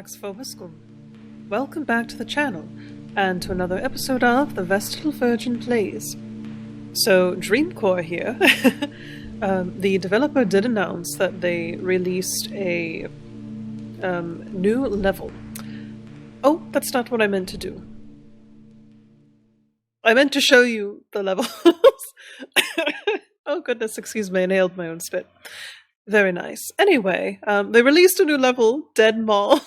vobiscum. Welcome back to the channel, and to another episode of The Vestal Virgin Plays. So, Dreamcore here. The developer did announce that they released a new level. Oh, that's not what I meant to do. I meant to show you the levels. Oh goodness, excuse me, I nailed my own spit. Very nice. Anyway, they released a new level, Dead Mall.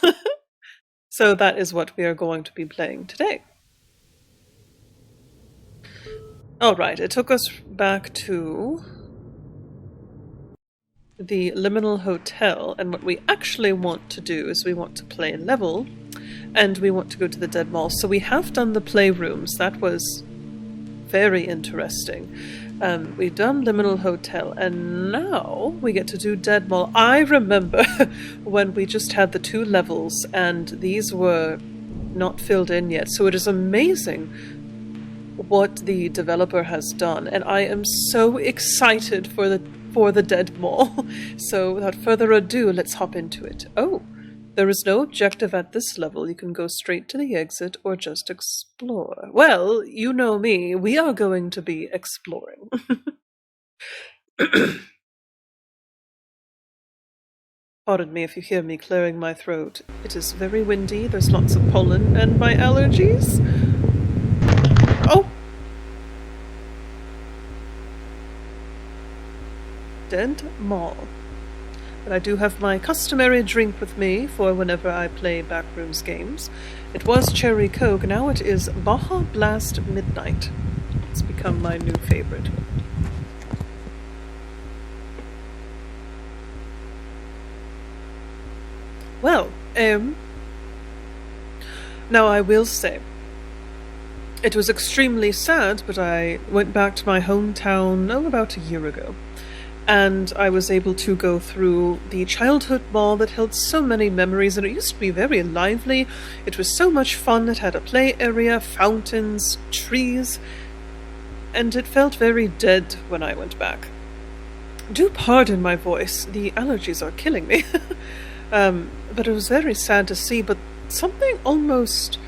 So that is what we are going to be playing today. Alright, it took us back to the Liminal Hotel, and what we actually want to do is we want to play a level, and we want to go to the Dead Mall. So we have done the playrooms. That was very interesting. We've done Liminal Hotel, and now we get to do Dead Mall. I remember when we just had the two levels, and these were not filled in yet, so it is amazing what the developer has done, and I am so excited for the Dead Mall. So without further ado, let's hop into it. Oh, there is no objective at this level. You can go straight to the exit or just explore. Well, you know me. We are going to be exploring. Pardon me if you hear me clearing my throat. It is very windy. There's lots of pollen and my allergies. Oh! Dead Mall. But I do have my customary drink with me for whenever I play Backrooms games. It was Cherry Coke, now it is Baja Blast Midnight. It's become my new favorite. Well, now I will say, it was extremely sad, but I went back to my hometown, about a year ago. And I was able to go through the childhood mall that held so many memories, and it used to be very lively. It was so much fun. It had a play area, fountains, trees, and it felt very dead when I went back. Do pardon my voice, the allergies are killing me. But it was very sad to see, but something almost,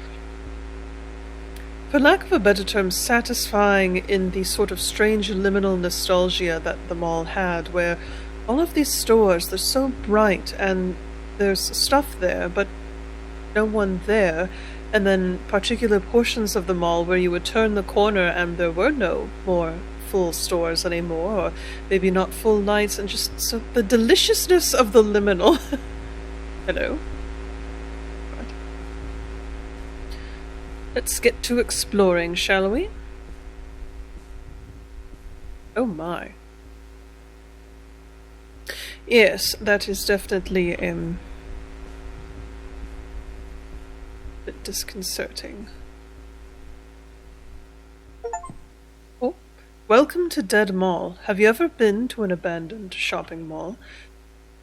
for lack of a better term, satisfying in the sort of strange liminal nostalgia that the mall had, where all of these stores, they're so bright and there's stuff there, but no one there. And then particular portions of the mall where you would turn the corner and there were no more full stores anymore, or maybe not full lights, and just so the deliciousness of the liminal. Hello. Let's get to exploring, shall we? Oh my. Yes, that is definitely a bit disconcerting. Oh, welcome to Dead Mall. Have you ever been to an abandoned shopping mall?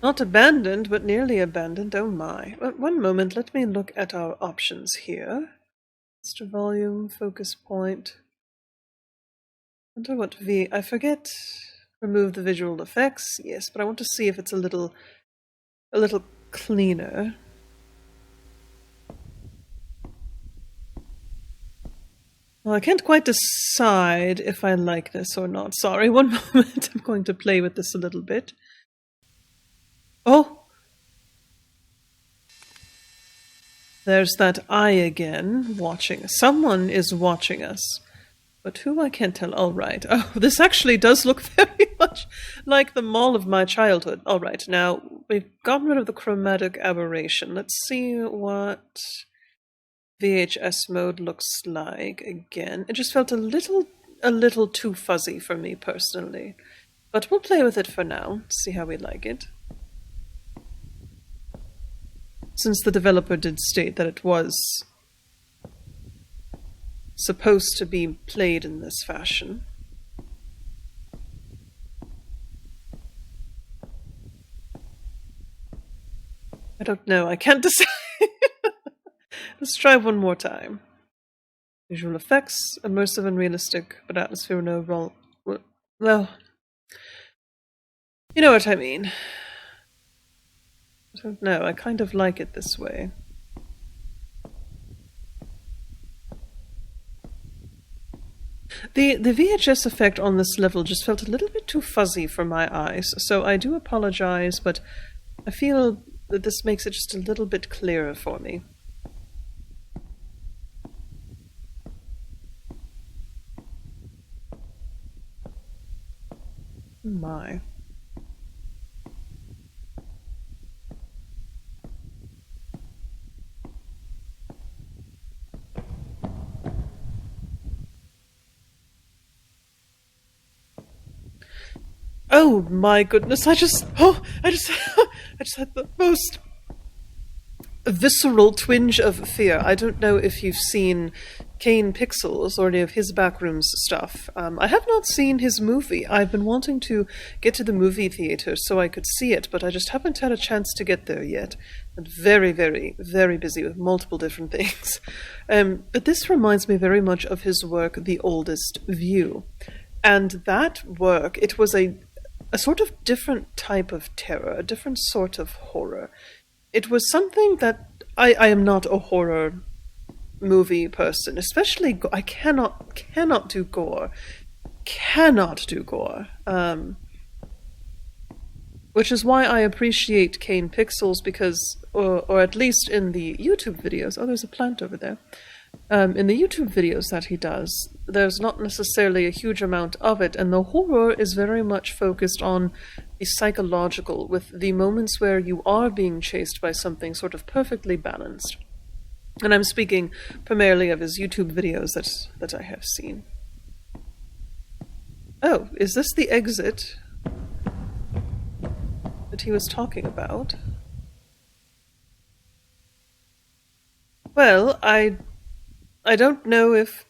Not abandoned, but nearly abandoned. Oh my. One moment, let me look at our options here. Extra volume, focus point. I wonder what I forget. Remove the visual effects. Yes, but I want to see if it's a little cleaner. Well, I can't quite decide if I like this or not. Sorry, one moment. I'm going to play with this a little bit. Oh! There's that eye again, watching. Someone is watching us. But who, I can't tell. Alright. Oh, this actually does look very much like the mall of my childhood. Alright, now, we've gotten rid of the chromatic aberration. Let's see what VHS mode looks like again. It just felt a little too fuzzy for me, personally. But we'll play with it for now, see how we like it. Since the developer did state that it was supposed to be played in this fashion. I don't know, I can't decide. Let's try one more time. Visual effects, immersive and realistic, but atmosphere and overall. Well, you know what I mean. I don't know, I kind of like it this way. The VHS effect on this level just felt a little bit too fuzzy for my eyes, so I do apologize, but I feel that this makes it just a little bit clearer for me. My. Oh my goodness, I just I just had the most visceral twinge of fear. I don't know if you've seen Kane Pixels or any of his backrooms stuff. I have not seen his movie. I've been wanting to get to the movie theater so I could see it, but I just haven't had a chance to get there yet. I'm very, very, very busy with multiple different things. But this reminds me very much of his work, The Oldest View. And that work, it was a sort of different type of terror, a different sort of horror. It was something that I am not a horror movie person, especially I cannot do gore. Cannot do gore. Which is why I appreciate Kane Pixels, because, or at least in the YouTube videos, oh, there's a plant over there. In the YouTube videos that he does, there's not necessarily a huge amount of it, and the horror is very much focused on the psychological, with the moments where you are being chased by something sort of perfectly balanced. And I'm speaking primarily of his YouTube videos that I have seen. Oh, is this the exit that he was talking about? Well, I don't know if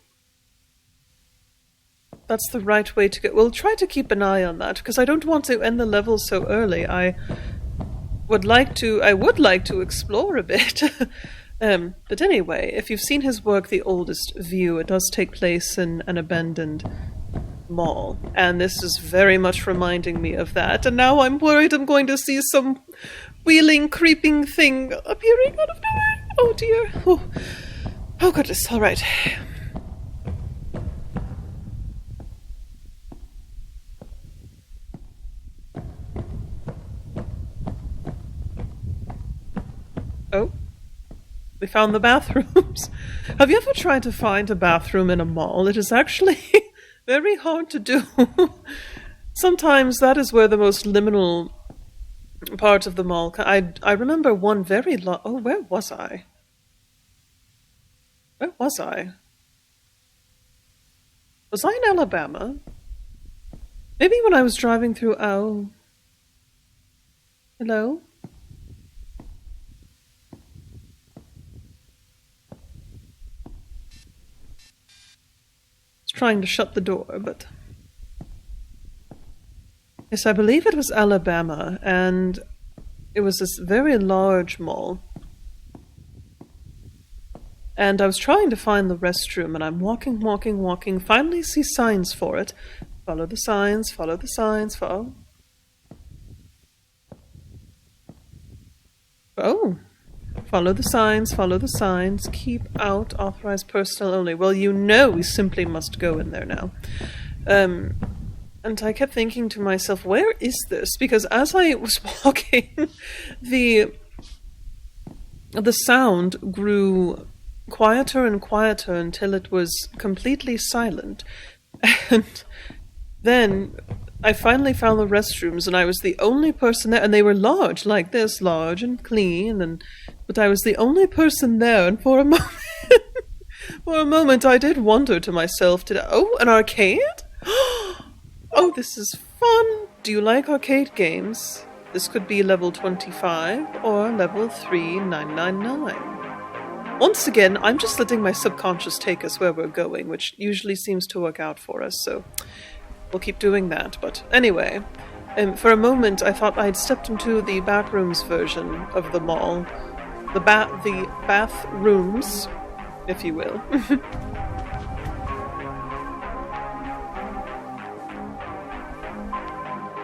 that's the right way to go. We'll try to keep an eye on that, because I don't want to end the level so early. I would like to explore a bit. But anyway, if you've seen his work, The Oldest View, it does take place in an abandoned mall. And this is very much reminding me of that. And now I'm worried I'm going to see some wheeling, creeping thing appearing out of nowhere. Oh dear. Oh goodness, all right. Oh, we found the bathrooms. Have you ever tried to find a bathroom in a mall? It is actually very hard to do. Sometimes that is where the most liminal part of the mall. I remember one very long. Oh, where was I? Where was I? Was I in Alabama? Maybe when I was driving through. Oh, hello. Trying to shut the door, but yes, I believe it was Alabama, and it was this very large mall. And I was trying to find the restroom, and I'm walking, finally see signs for it. Follow the signs, follow. Oh. Follow the signs, keep out, authorized personnel only. Well, we simply must go in there now. And I kept thinking to myself, where is this? Because as I was walking, the sound grew quieter and quieter until it was completely silent. And then I finally found the restrooms, and I was the only person there, and they were large, like this, large and clean, but I was the only person there, and for a moment I did wonder to myself, an arcade? Oh, this is fun! Do you like arcade games? This could be level 25 or level 3999. Once again, I'm just letting my subconscious take us where we're going, which usually seems to work out for us, so we'll keep doing that. But anyway, for a moment I thought I'd stepped into the backrooms version of the mall. The bathrooms, if you will.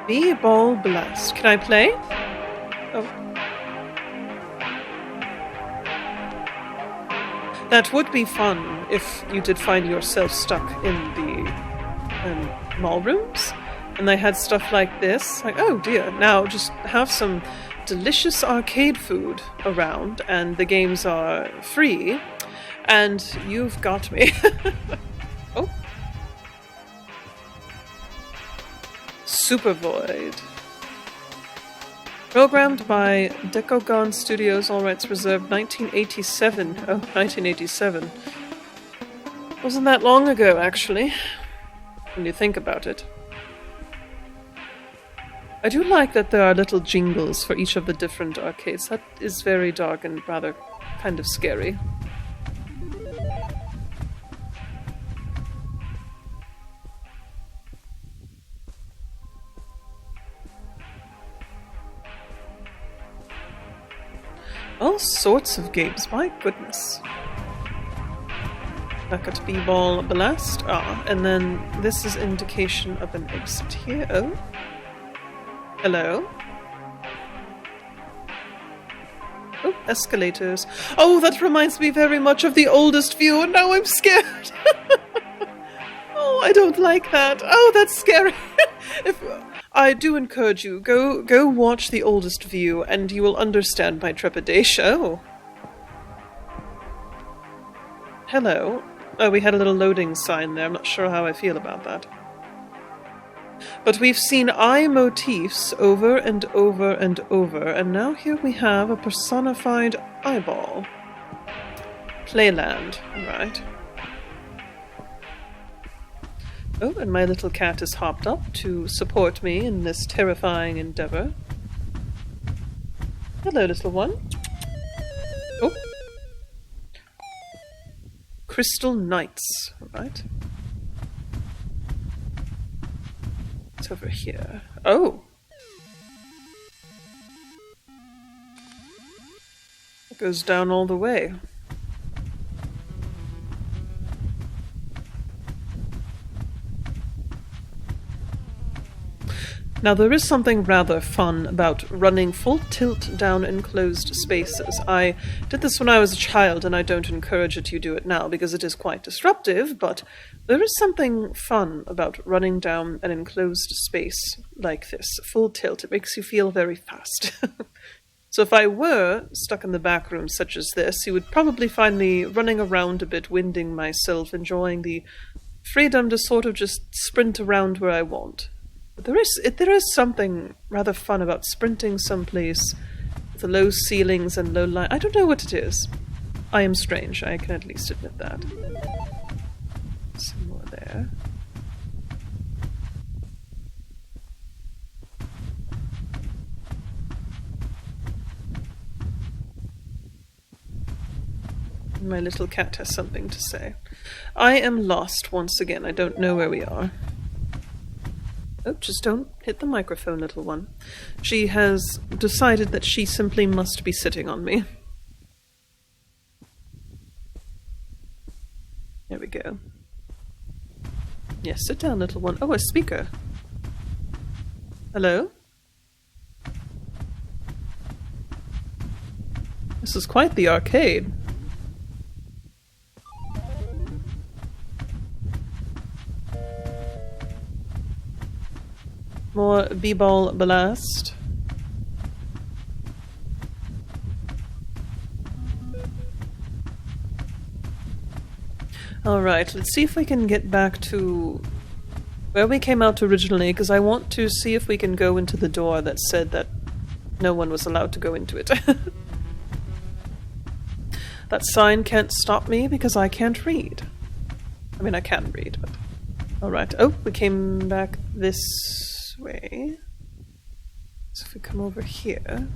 Be ball blessed. Can I play? Oh. That would be fun if you did find yourself stuck in the mall rooms and they had stuff like this. Like, oh dear, now just have some delicious arcade food around and the games are free and you've got me. Oh. Super Void. Programmed by Decogon Studios, all rights reserved, 1987. Oh, 1987. Wasn't that long ago, actually, when you think about it. I do like that there are little jingles for each of the different arcades. That is very dark and rather kind of scary. All sorts of games, my goodness. Back at B-Ball Blast. And then this is indication of an exit here. Oh. Hello. Oh, escalators. Oh, that reminds me very much of the oldest view, and now I'm scared. Oh, I don't like that. Oh, that's scary. I do encourage you, go watch the oldest view and you will understand my trepidation. Oh. Hello. Oh, we had a little loading sign there. I'm not sure how I feel about that. But we've seen eye motifs over and over and over, and now here we have a personified eyeball. Playland, right. Oh, and my little cat has hopped up to support me in this terrifying endeavor. Hello, little one. Oh. Crystal Knights, right. It's over here. Oh! It goes down all the way. Now there is something rather fun about running full tilt down enclosed spaces. I did this when I was a child and I don't encourage that you do it now because it is quite disruptive, but there is something fun about running down an enclosed space like this, full tilt. It makes you feel very fast. So if I were stuck in the back room such as this, you would probably find me running around a bit, winding myself, enjoying the freedom to sort of just sprint around where I want. But there is something rather fun about sprinting someplace with the low ceilings and low light. I don't know what it is. I am strange, I can at least admit that. Some more there. My little cat has something to say. I am lost once again. I don't know where we are. Oh, just don't hit the microphone, little one. She has decided that she simply must be sitting on me. There we go. Yes, sit down, little one. Oh, a speaker. Hello? This is quite the arcade. More B-Ball Blast. Alright, let's see if we can get back to where we came out originally, because I want to see if we can go into the door that said that no one was allowed to go into it. That sign can't stop me because I can't read. I mean, I can read, but... Alright, oh, we came back this way. So if we come over here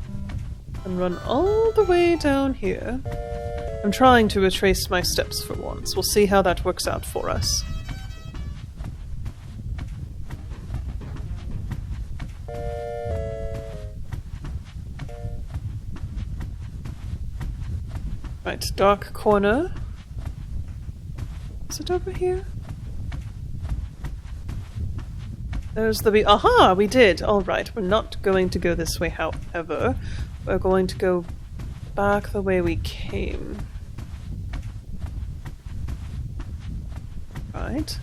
and run all the way down here. I'm trying to retrace my steps for once. We'll see how that works out for us. Right, dark corner. Is it over here? There's the... Aha! We did! Alright, we're not going to go this way, however. We're going to go back the way we came. Right.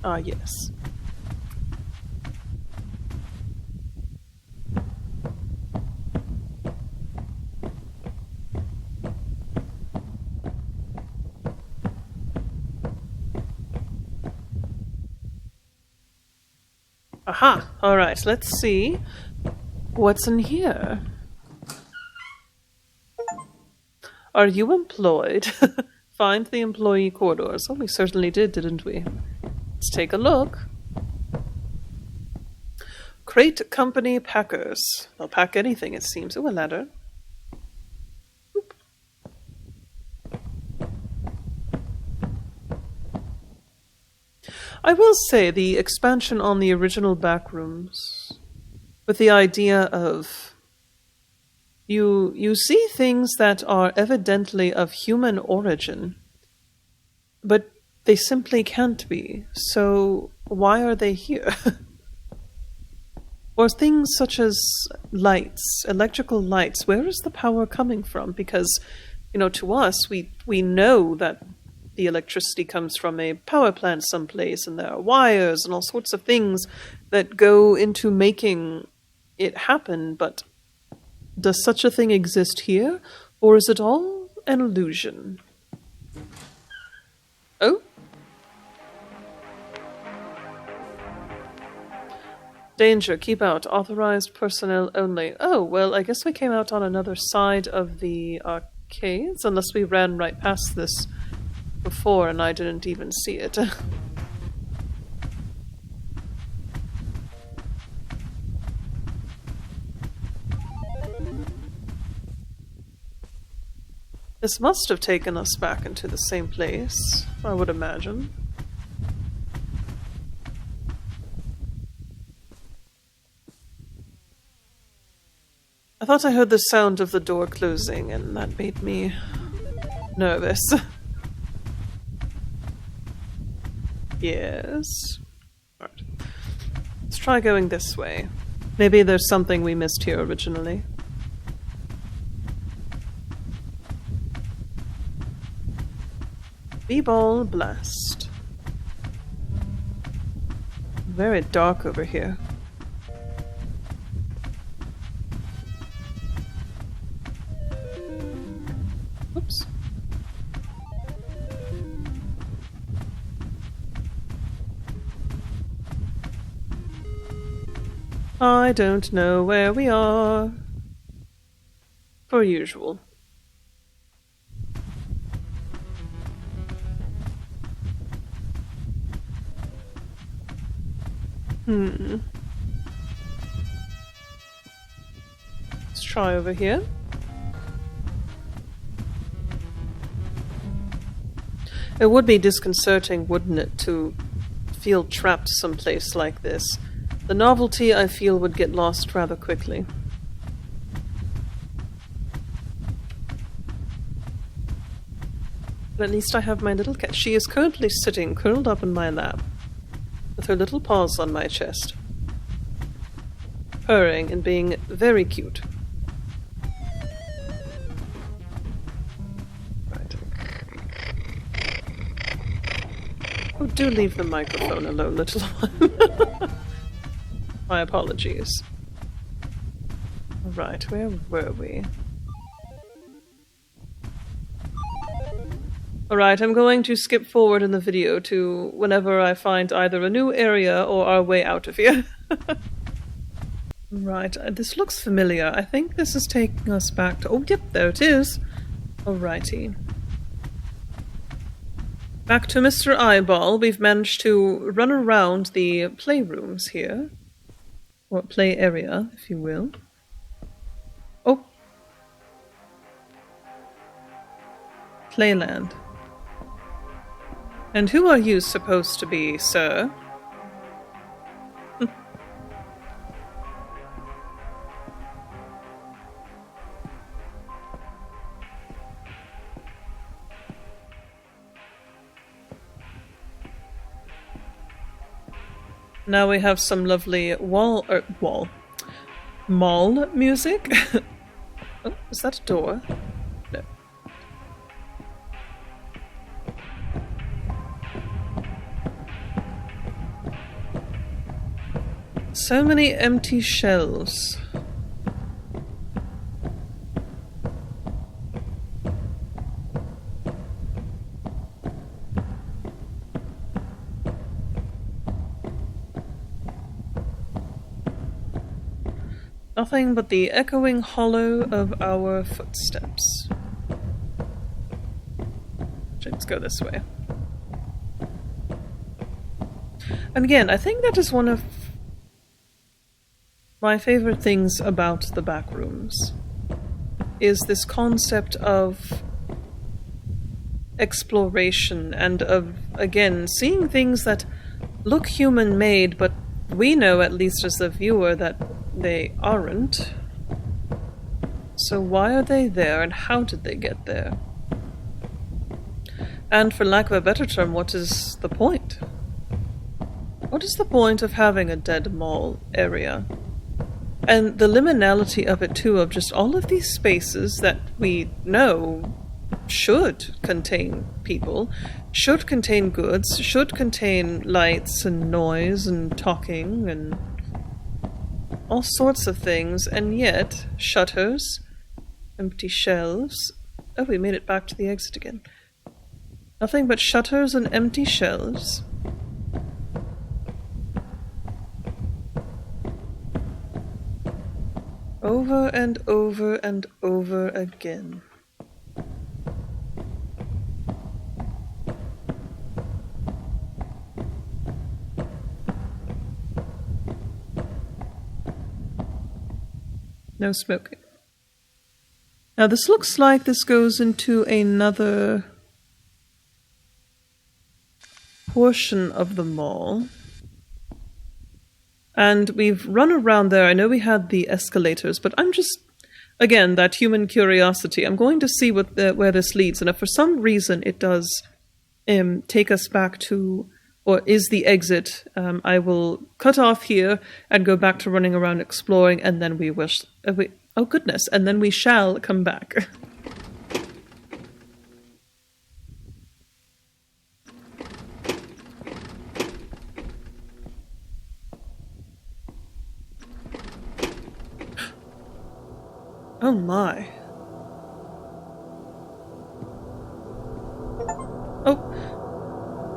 Ah, yes. Aha! Alright, let's see what's in here. Are you employed? Find the employee corridors. Oh, we certainly did, didn't we? Let's take a look. Crate Company Packers. They'll pack anything, it seems. Oh, a ladder. Oop. I will say the expansion on the original backrooms, with the idea of you see things that are evidently of human origin, but they simply can't be. So why are they here? Or things such as lights, electrical lights. Where is the power coming from? Because, to us, we know that the electricity comes from a power plant someplace, and there are wires and all sorts of things that go into making it happen, but does such a thing exist here, or is it all an illusion? Oh? Danger, keep out. Authorized personnel only. Oh, well, I guess we came out on another side of the arcades, unless we ran right past this before and I didn't even see it. This must have taken us back into the same place, I would imagine. I thought I heard the sound of the door closing, and that made me nervous. Yes. Alright. Let's try going this way. Maybe there's something we missed here originally. B-ball blast. Very dark over here. Oops. I don't know where we are. Per usual. Let's try over here. It would be disconcerting, wouldn't it, to feel trapped someplace like this. The novelty, I feel, would get lost rather quickly. But at least I have my little cat. She is currently sitting curled up in my lap, with her little paws on my chest, purring and being very cute. Right. Oh, do leave the microphone alone, little one. My apologies. Alright, where were we? Alright, I'm going to skip forward in the video to whenever I find either a new area or our way out of here. Right, this looks familiar. I think this is taking us back to... Oh, yep, there it is. Alrighty. Back to Mr. Eyeball. We've managed to run around the playrooms here. Or play area, if you will. Oh. Playland. And who are you supposed to be, sir? Now we have some lovely mall music. Oh, is that a door? No. So many empty shells. Nothing but the echoing hollow of our footsteps. Let's go this way. And again, I think that is one of my favorite things about the back rooms, is this concept of exploration and of, again, seeing things that look human-made, but we know, at least as the viewer, that they aren't. So why are they there, and how did they get there? And for lack of a better term, what is the point? What is the point of having a dead mall area? And the liminality of it too, of just all of these spaces that we know should contain people, should contain goods, should contain lights and noise and talking and all sorts of things, and yet shutters, empty shelves. Oh, we made it back to the exit again. Nothing but shutters and empty shelves. Over and over and over again. No smoking. Now this looks like this goes into another portion of the mall. And we've run around there. I know we had the escalators, but I'm just, again, that human curiosity. I'm going to see where this leads. And if for some reason it does take us back to, or is the exit, I will cut off here and go back to running around exploring, and then we wish... oh goodness, and then we shall come back. Oh my.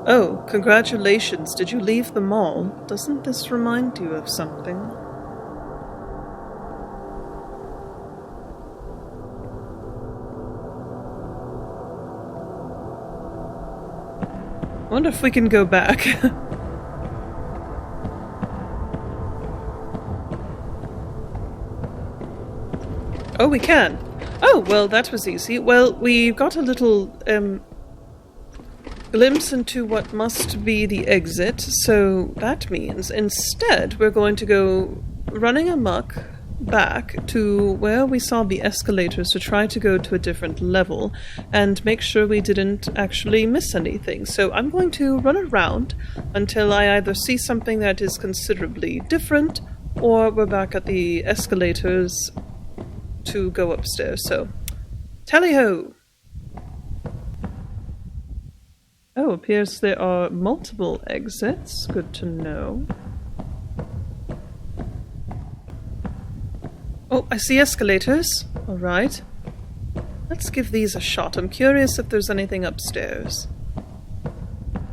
Oh, congratulations. Did you leave the mall? Doesn't this remind you of something? I wonder if we can go back. Oh, we can. Oh, well, that was easy. Well, we got a little glimpse into what must be the exit, so that means instead we're going to go running amok back to where we saw the escalators to try to go to a different level and make sure we didn't actually miss anything. So I'm going to run around until I either see something that is considerably different or we're back at the escalators to go upstairs. So, tally-ho! Oh, appears there are multiple exits. Good to know. Oh, I see escalators. Alright. Let's give these a shot. I'm curious if there's anything upstairs.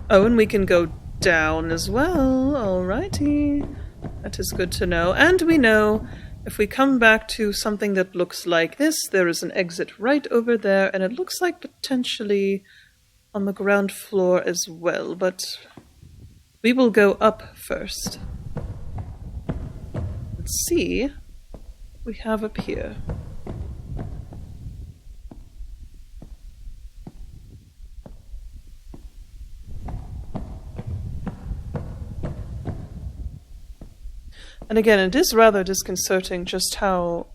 Oh, and we can go down as well. Alrighty. That is good to know. And we know if we come back to something that looks like this, there is an exit right over there, and it looks like potentially on the ground floor as well, but we will go up first. Let's see what we have up here. And again, it is rather disconcerting just how...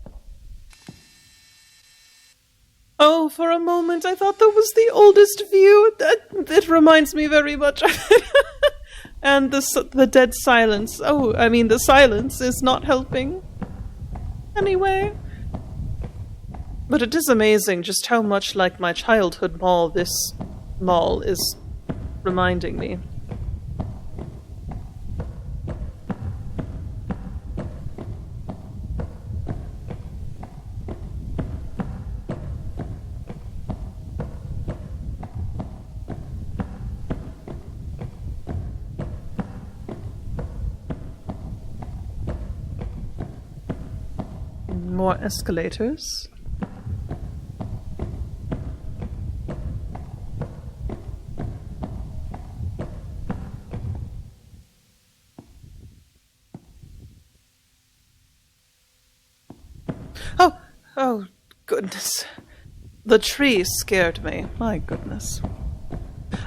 Oh, for a moment I thought that was the oldest view. It reminds me very much of it. And the dead silence. Oh, I mean, the silence is not helping. Anyway. But it is amazing just how much like my childhood mall this mall is reminding me. more escalators. Oh, goodness. The tree scared me. My goodness.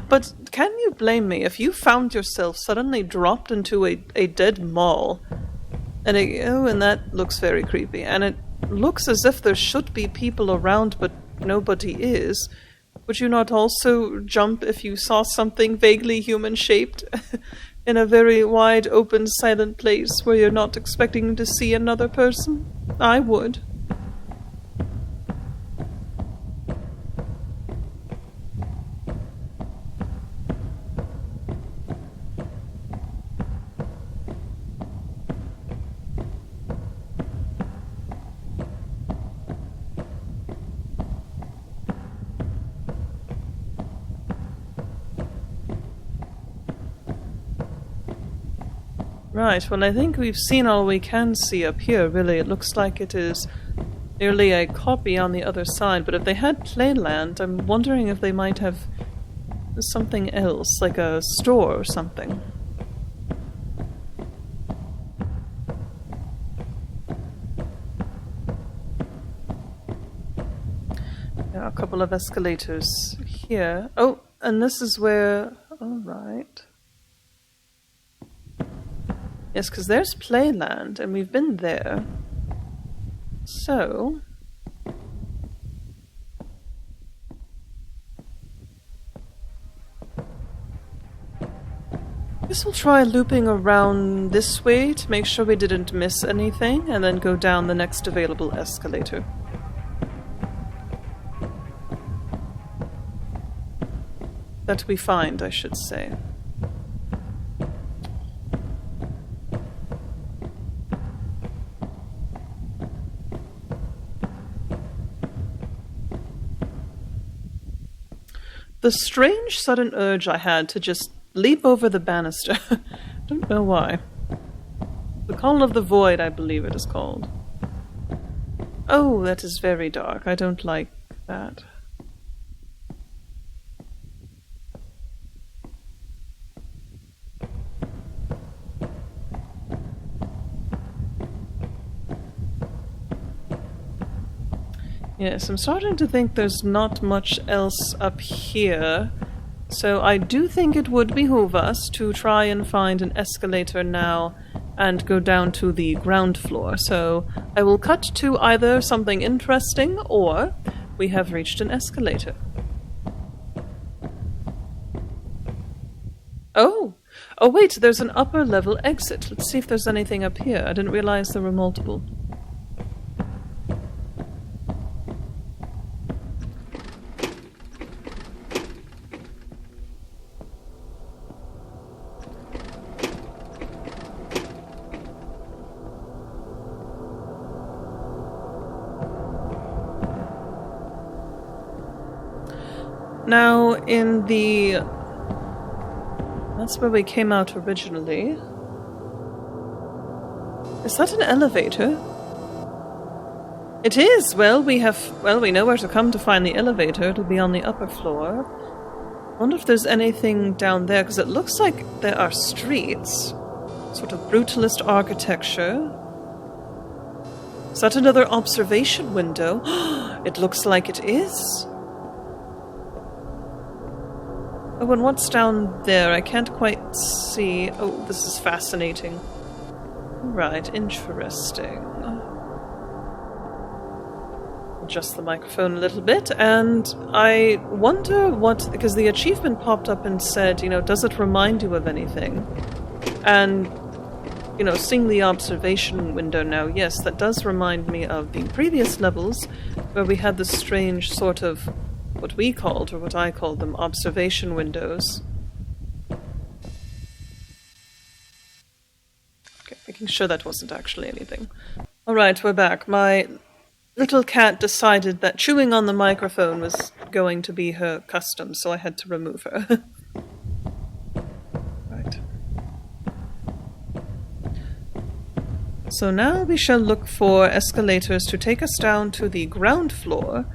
But can you blame me if you found yourself suddenly dropped into a dead mall? And that looks very creepy. And it looks as if there should be people around, but nobody is. Would you not also jump if you saw something vaguely human-shaped in a very wide, open, silent place where you're not expecting to see another person? I would. Right, well I think we've seen all we can see up here, really. It looks like it is nearly a copy on the other side, but if they had Playland, I'm wondering if they might have something else, like a store or something. There are a couple of escalators here. Oh, and this is where... Alright. Yes, because there's Playland, and we've been there. So... I guess we'll try looping around this way to make sure we didn't miss anything, and then go down the next available escalator. That we find, I should say. The strange sudden urge I had to just leap over the banister. Don't know why. The Call of the Void, I believe it is called. Oh, that is very dark. I don't like that. Yes, I'm starting to think there's not much else up here, so I do think it would behoove us to try and find an escalator now and go down to the ground floor. So I will cut to either something interesting or we have reached an escalator. Oh! Oh wait, there's an upper level exit. Let's see if there's anything up here. I didn't realize there were multiple. Now, in the... That's where we came out originally. Is that an elevator? It is! Well, we know where to come to find the elevator. It'll be on the upper floor. I wonder if there's anything down there, because it looks like there are streets. Sort of brutalist architecture. Is that another observation window? It looks like it is. Oh, and what's down there? I can't quite see. Oh, this is fascinating. Right, interesting. Adjust the microphone a little bit, and I wonder what... Because the achievement popped up and said, you know, does it remind you of anything? And, you know, seeing the observation window now, yes, that does remind me of the previous levels, where we had this strange sort of... what we called, or what I called them, observation windows. Okay, making sure that wasn't actually anything. Alright, we're back. My little cat decided that chewing on the microphone was going to be her custom, so I had to remove her. Right. So now we shall look for escalators to take us down to the ground floor,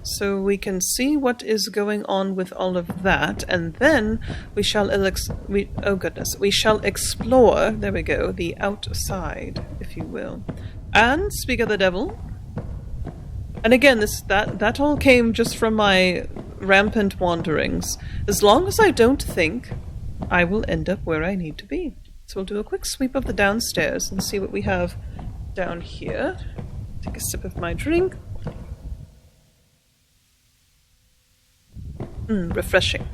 so we can see what is going on with all of that, and then we shall we shall explore, there we go, the outside, if you will. And speak of the devil, and again, that all came just from my rampant wanderings. As long as I don't think, I will end up where I need to be. So we'll do a quick sweep of the downstairs and see what we have down here. Take a sip of my drink. Refreshing.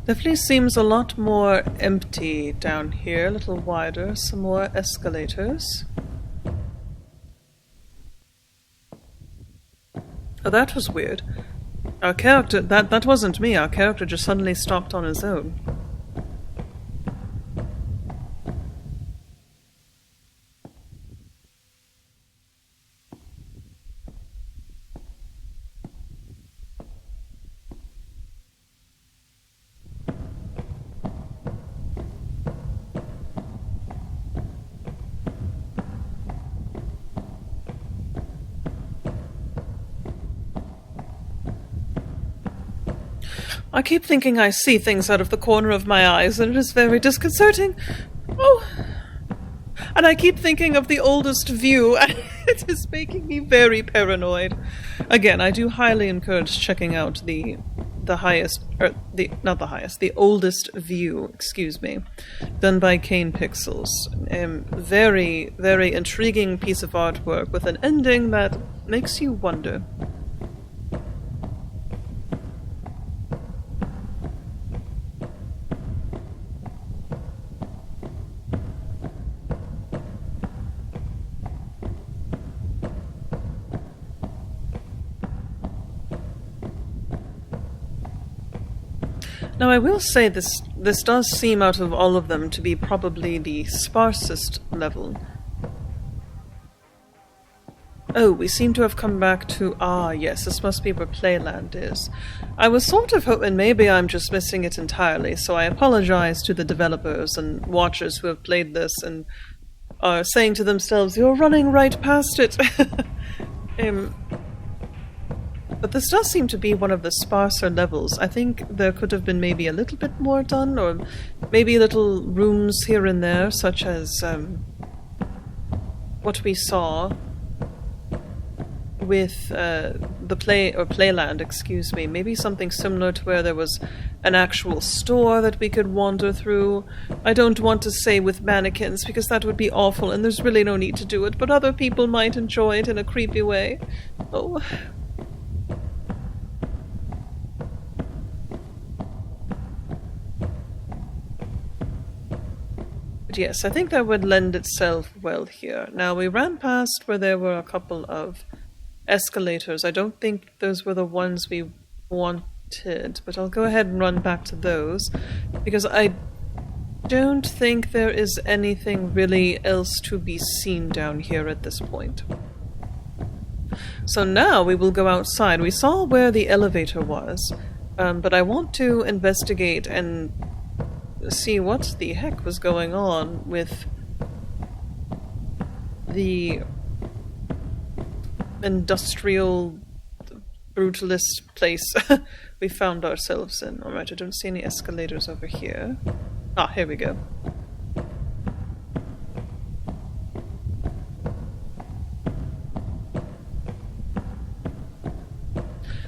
Definitely seems a lot more empty down here, a little wider, some more escalators. Oh, that was weird. Our character, that wasn't me, our character just suddenly stopped on his own. I keep thinking I see things out of the corner of my eyes, and it is very disconcerting. Oh, and I keep thinking of the oldest view, and it is making me very paranoid. Again, I do highly encourage checking out the oldest view, excuse me, done by Kane Pixels. Very, very intriguing piece of artwork with an ending that makes you wonder. Now, I will say this does seem, out of all of them, to be probably the sparsest level. Oh, we seem to have come back to... Ah, yes, this must be where Playland is. I was sort of hoping maybe I'm just missing it entirely, so I apologize to the developers and watchers who have played this and are saying to themselves, "You're running right past it." But this does seem to be one of the sparser levels. I think there could have been maybe a little bit more done, or maybe little rooms here and there, such as what we saw with the Playland, excuse me. Maybe something similar to where there was an actual store that we could wander through. I don't want to say with mannequins, because that would be awful, and there's really no need to do it, but other people might enjoy it in a creepy way. Oh... Yes, I think that would lend itself well here. Now, we ran past where there were a couple of escalators. I don't think those were the ones we wanted, but I'll go ahead and run back to those, because I don't think there is anything really else to be seen down here at this point. So now we will go outside. We saw where the elevator was, but I want to investigate and see what the heck was going on with the industrial brutalist place we found ourselves in. Alright, I don't see any escalators over here. Ah, here we go.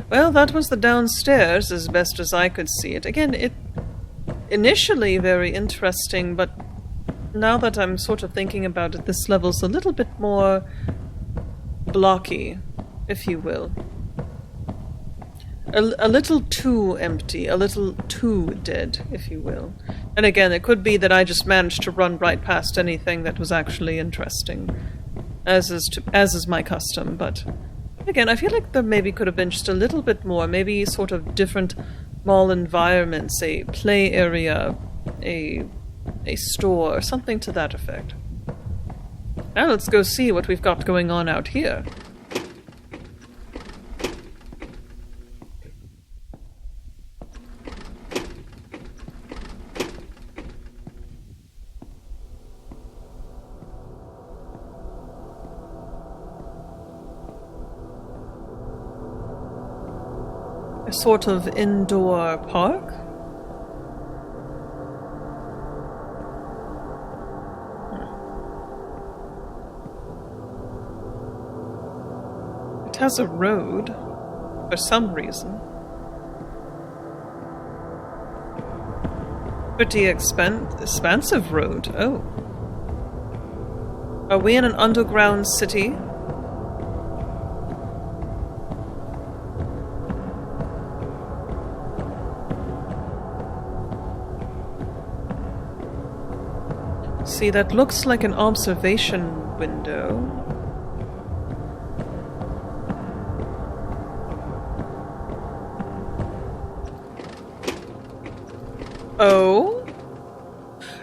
Well, that was the downstairs, as best as I could see it. Again, it initially very interesting, but now that I'm sort of thinking about it, this level's a little bit more blocky, if you will. A little too empty, a little too dead, if you will. And again, it could be that I just managed to run right past anything that was actually interesting, as is my custom, but again, I feel like there maybe could have been just a little bit more, maybe sort of different mall environments, a play area, a a store or something to that effect. Now let's go see what we've got going on out here. A sort of indoor park? It has a road, for some reason. Pretty expansive road, oh. Are we in an underground city? See, that looks like an observation window. Oh?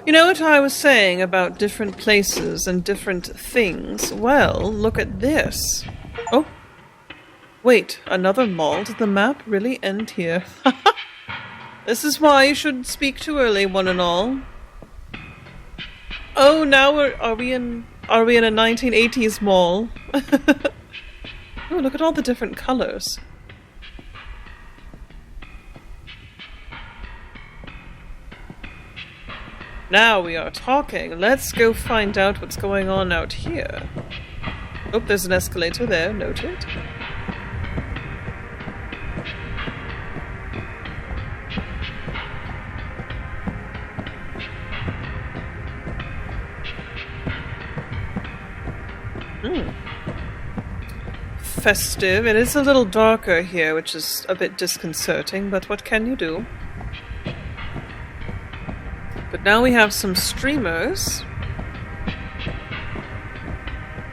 You know what I was saying about different places and different things? Well, look at this. Oh. Wait, another mall? Did the map really end here? This is why you shouldn't speak too early, one and all. Oh, now are we in a 1980s mall? Oh, look at all the different colors. Now we are talking. Let's go find out what's going on out here. Oh, there's an escalator there, noted. Festive. It is a little darker here, which is a bit disconcerting, but what can you do? But now we have some streamers.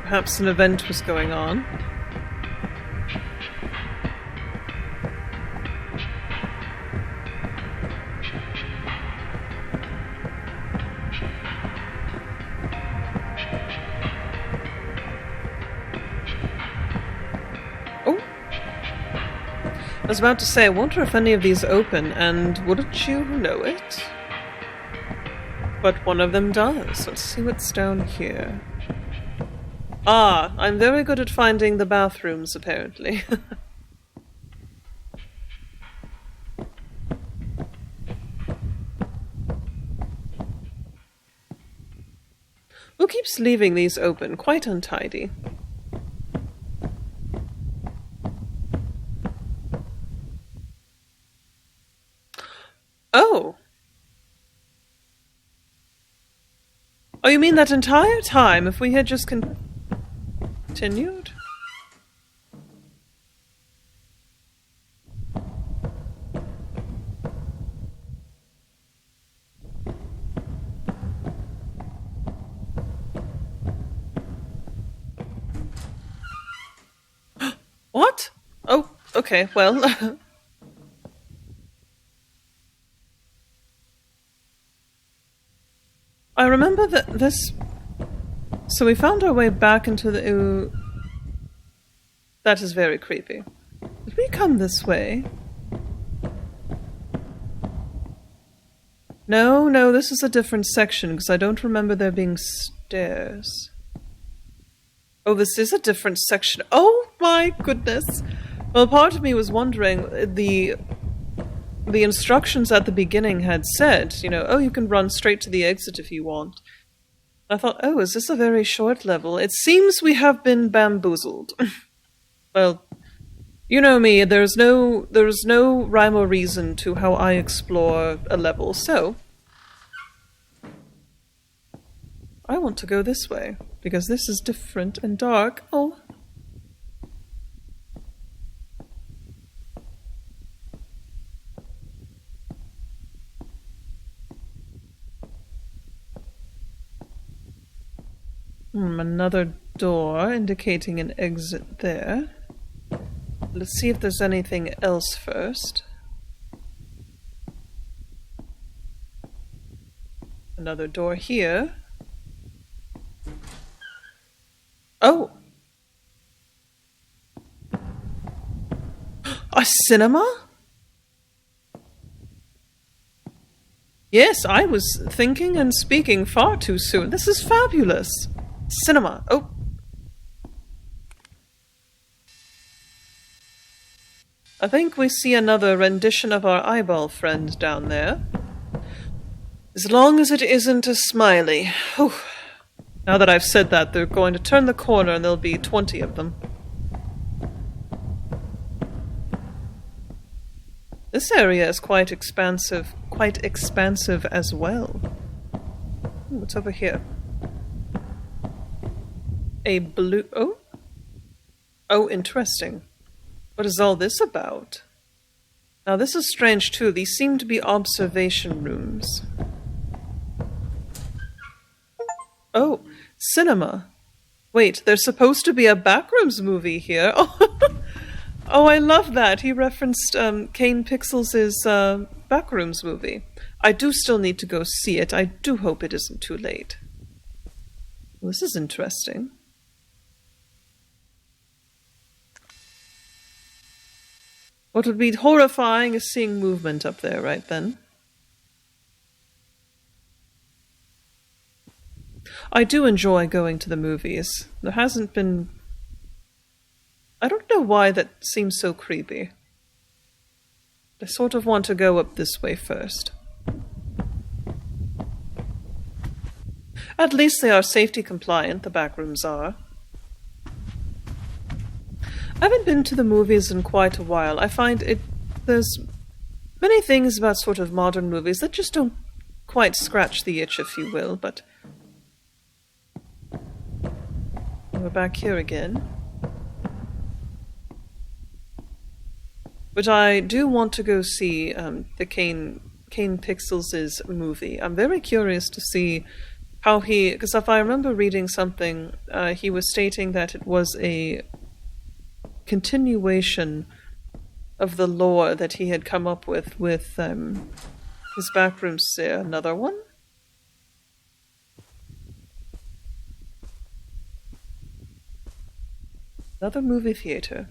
Perhaps an event was going on. I was about to say, I wonder if any of these open, and wouldn't you know it? But one of them does. Let's see what's down here. Ah, I'm very good at finding the bathrooms, apparently. Who keeps leaving these open? Quite untidy. Oh. Oh, you mean that entire time, if we had just continued? What? Oh, okay, well... I remember that this... So we found our way back into the... That is very creepy. Did we come this way? No, this is a different section, because I don't remember there being stairs. Oh, this is a different section. Oh my goodness! Well, part of me was wondering, the instructions at the beginning had said, you know, oh, you can run straight to the exit if you want. I thought, oh, is this a very short level? It seems we have been bamboozled. Well, you know me, there's no rhyme or reason to how I explore a level, so I want to go this way, because this is different and dark. Oh. Another door indicating an exit there. Let's see if there's anything else first. Another door here. Oh! A cinema? Yes, I was thinking and speaking far too soon. This is fabulous. Cinema. Oh. I think we see another rendition of our eyeball friend down there. As long as it isn't a smiley. Whew. Now that I've said that, they're going to turn the corner and there'll be 20 of them. This area is quite expansive as well. What's over here? A blue... Oh? Oh, interesting. What is all this about? Now this is strange too. These seem to be observation rooms. Oh, cinema. Wait, there's supposed to be a Backrooms movie here. Oh, oh, I love that. He referenced Kane Pixels' Backrooms movie. I do still need to go see it. I do hope it isn't too late. Well, this is interesting. What would be horrifying is seeing movement up there right then. I do enjoy going to the movies. There hasn't been... I don't know why that seems so creepy. I sort of want to go up this way first. At least they are safety compliant, the back rooms are. I haven't been to the movies in quite a while. I find there's many things about sort of modern movies that just don't quite scratch the itch, if you will, but... We're back here again. But I do want to go see the Kane Pixels' movie. I'm very curious to see how he... Because if I remember reading something, he was stating that it was a continuation of the lore that he had come up with his Backrooms. Another one? Another movie theater.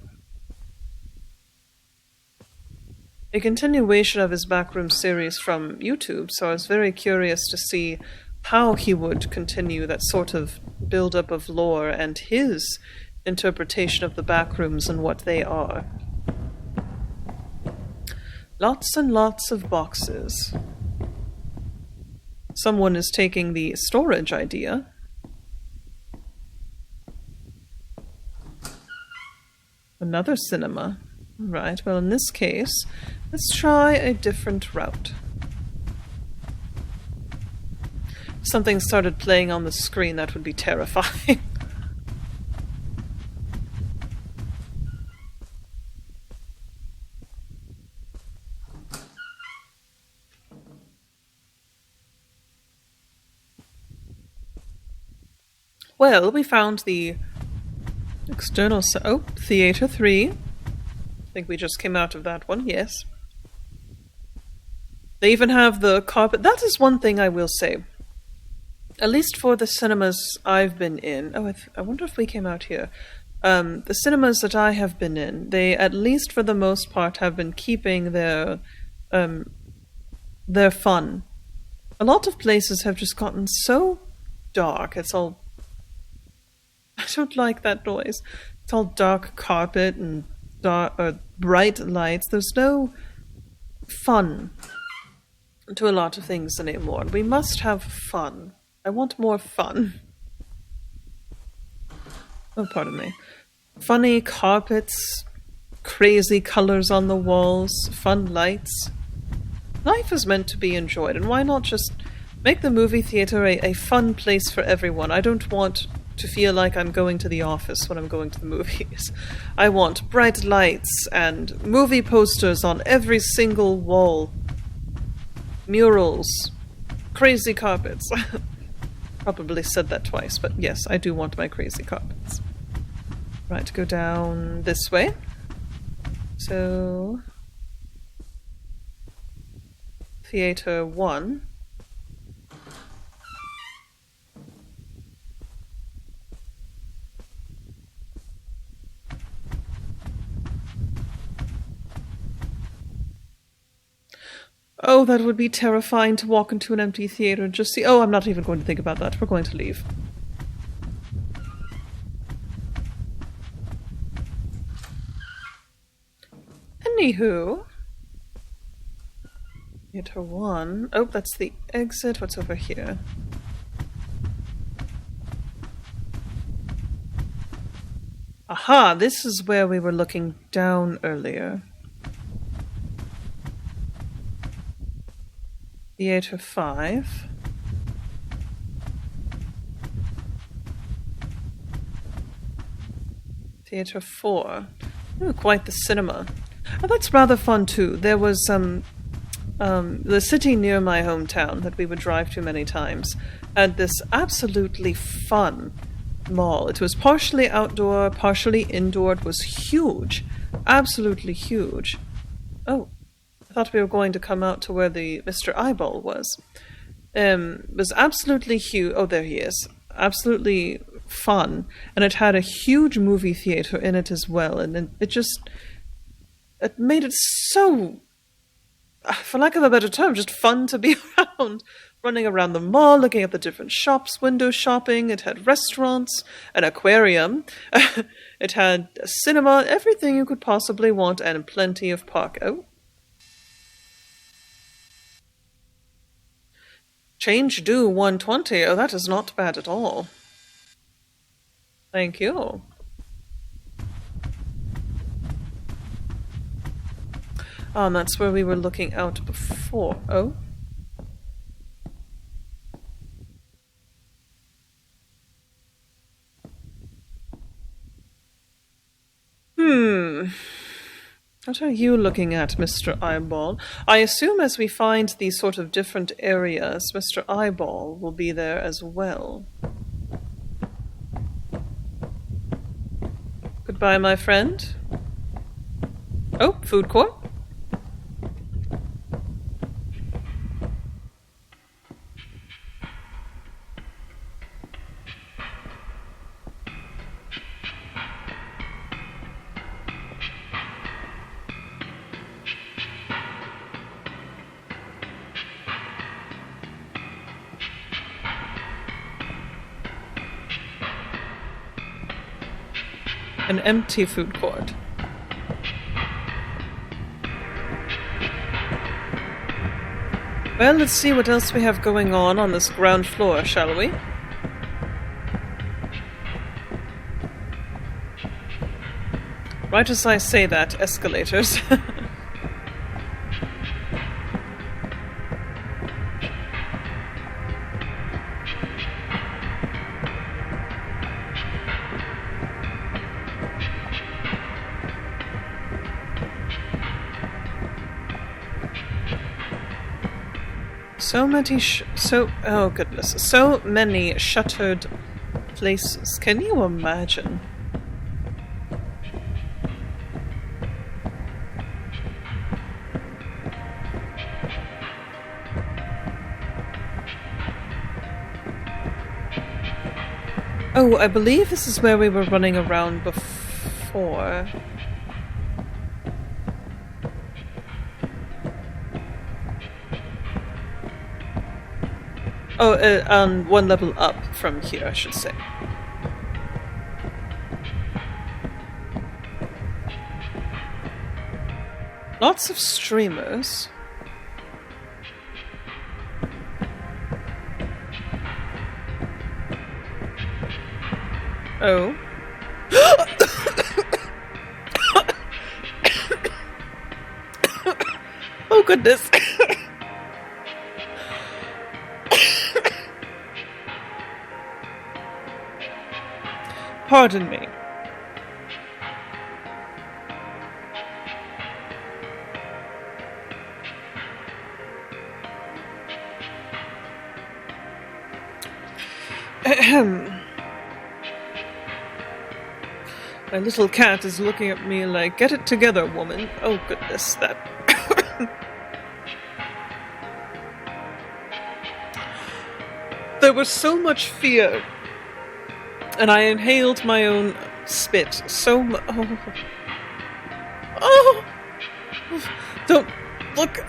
A continuation of his Backroom series from YouTube, so I was very curious to see how he would continue that sort of build-up of lore and his interpretation of the Backrooms and what they are. Lots and lots of boxes. Someone is taking the storage idea. Another cinema. Right, well in this case, let's try a different route. If something started playing on the screen, that would be terrifying. Well, we found the external... Oh, Theater 3. I think we just came out of that one, yes. They even have the carpet. That is one thing I will say. At least for the cinemas I've been in... Oh, I wonder if we came out here. The cinemas that I have been in, they, at least for the most part, have been keeping their fun. A lot of places have just gotten so dark. It's all... I don't like that noise. It's all dark carpet and bright lights. There's no fun to a lot of things anymore. We must have fun. I want more fun. Oh, pardon me. Funny carpets, crazy colors on the walls, fun lights. Life is meant to be enjoyed, and why not just make the movie theater a fun place for everyone? I don't want to feel like I'm going to the office when I'm going to the movies. I want bright lights and movie posters on every single wall. Murals. Crazy carpets. Probably said that twice, but yes, I do want my crazy carpets. Right, go down this way. So... Theater 1. Oh, that would be terrifying to walk into an empty theater and just see. Oh, I'm not even going to think about that. We're going to leave. Anywho. Theater 1. Oh, that's the exit. What's over here? Aha, this is where we were looking down earlier. Theater 5. Theater 4. Ooh, quite the cinema. Oh, that's rather fun too. There was the city near my hometown that we would drive to many times had this absolutely fun mall. It was partially outdoor, partially indoor. It was huge. Absolutely huge. Oh, I thought we were going to come out to where the Mr. Eyeball was. It was absolutely huge. Oh, there he is. Absolutely fun. And it had a huge movie theater in it as well. And it made it so, for lack of a better term, just fun to be around. Running around the mall, looking at the different shops, window shopping. It had restaurants, an aquarium. It had a cinema, everything you could possibly want, and plenty of park. Oh. Change due 120. Oh, that is not bad at all. Thank you. And that's where we were looking out before. Oh. What are you looking at, Mr. Eyeball? I assume as we find these sort of different areas, Mr. Eyeball will be there as well. Goodbye, my friend. Oh, food court. An empty food court. Well, let's see what else we have going on this ground floor, shall we? Right as I say that, escalators. So many oh goodness, so many shuttered places. Can you imagine? Oh, I believe this is where we were running around before. Oh, one level up from here, I should say. Lots of streamers. Oh. Oh, goodness. Pardon me. My little cat is looking at me like, get it together, woman. Oh, goodness, that... There was so much fear. And I inhaled my own spit. Oh. Don't look.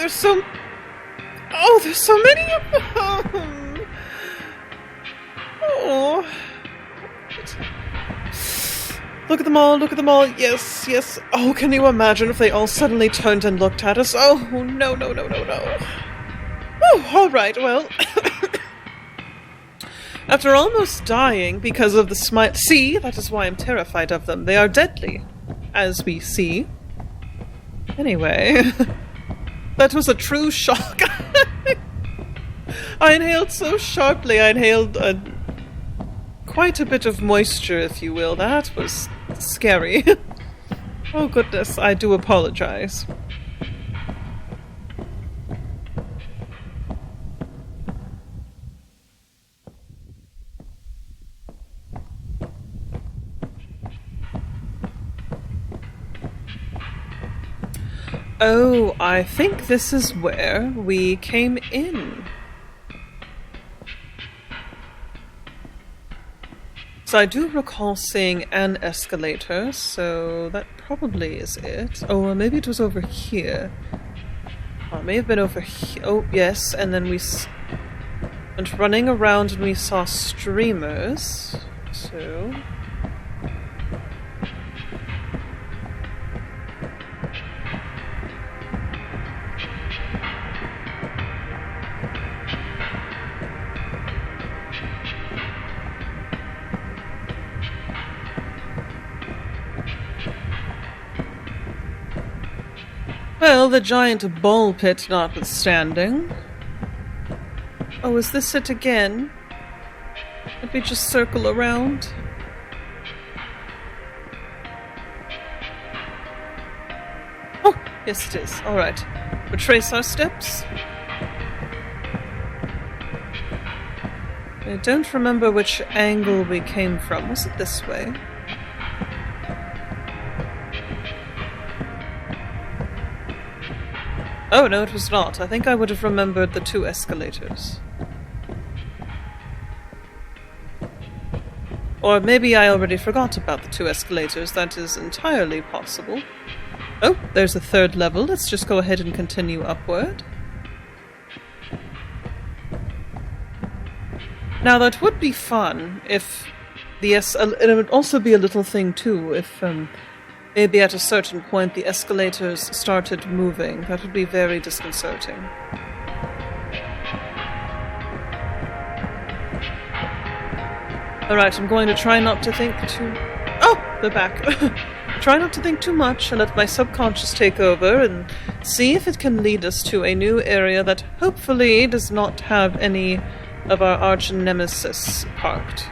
there's so... Oh, there's so many of them! Oh. Look at them all, look at them all. Yes, yes. Oh, can you imagine if they all suddenly turned and looked at us? Oh, no, no, no, no, no. Oh, alright, well... After almost dying because of the smite... See, that is why I'm terrified of them. They are deadly, as we see. Anyway... That was a true shock. I inhaled so sharply. I inhaled quite a bit of moisture, if you will. That was scary. Oh goodness, I do apologize. Oh, I think this is where we came in. So I do recall seeing an escalator, so that probably is it. Oh, or maybe it was over here. Oh, it may have been over here. Oh, yes, and then we went running around and we saw streamers. So... Well, the giant ball pit notwithstanding. Oh, is this it again? Let me just circle around. Oh, yes it is. Alright. Retrace our steps. I don't remember which angle we came from. Was it this way? Oh, no, it was not. I think I would have remembered the two escalators. Or maybe I already forgot about the two escalators. That is entirely possible. Oh, there's a third level. Let's just go ahead and continue upward. Now, that would be fun if it would also be a little thing, too, if, maybe at a certain point the escalators started moving. That would be very disconcerting. Alright, I'm going to try not to think too... Oh! They're back. Try not to think too much and let my subconscious take over and see if it can lead us to a new area that hopefully does not have any of our arch nemesis parked.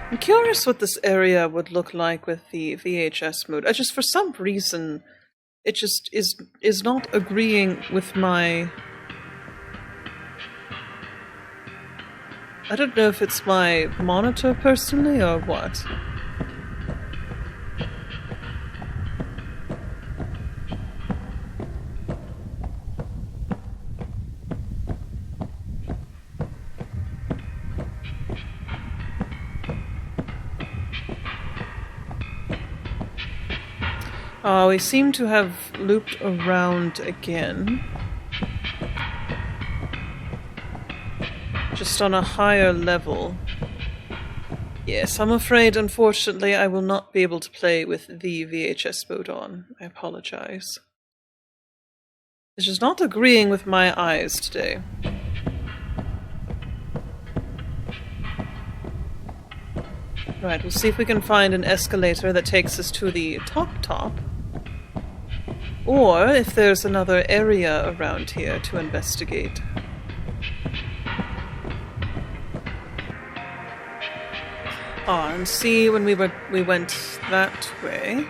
I'm curious what this area would look like with the VHS mode. I just, for some reason, it just is not agreeing with my... I don't know if it's my monitor personally or what. We seem to have looped around again. Just on a higher level. Yes, I'm afraid, unfortunately, I will not be able to play with the VHS mode on. I apologize. It's just not agreeing with my eyes today. Right, we'll see if we can find an escalator that takes us to the top. Or if there's another area around here to investigate. And see, when we went that way,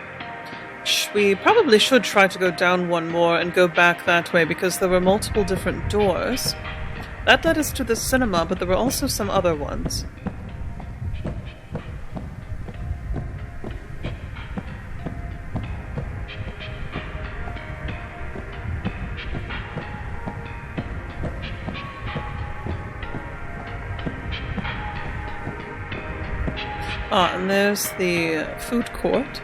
we probably should try to go down one more and go back that way, because there were multiple different doors. That led us to the cinema, but there were also some other ones. Ah, and there's the food court.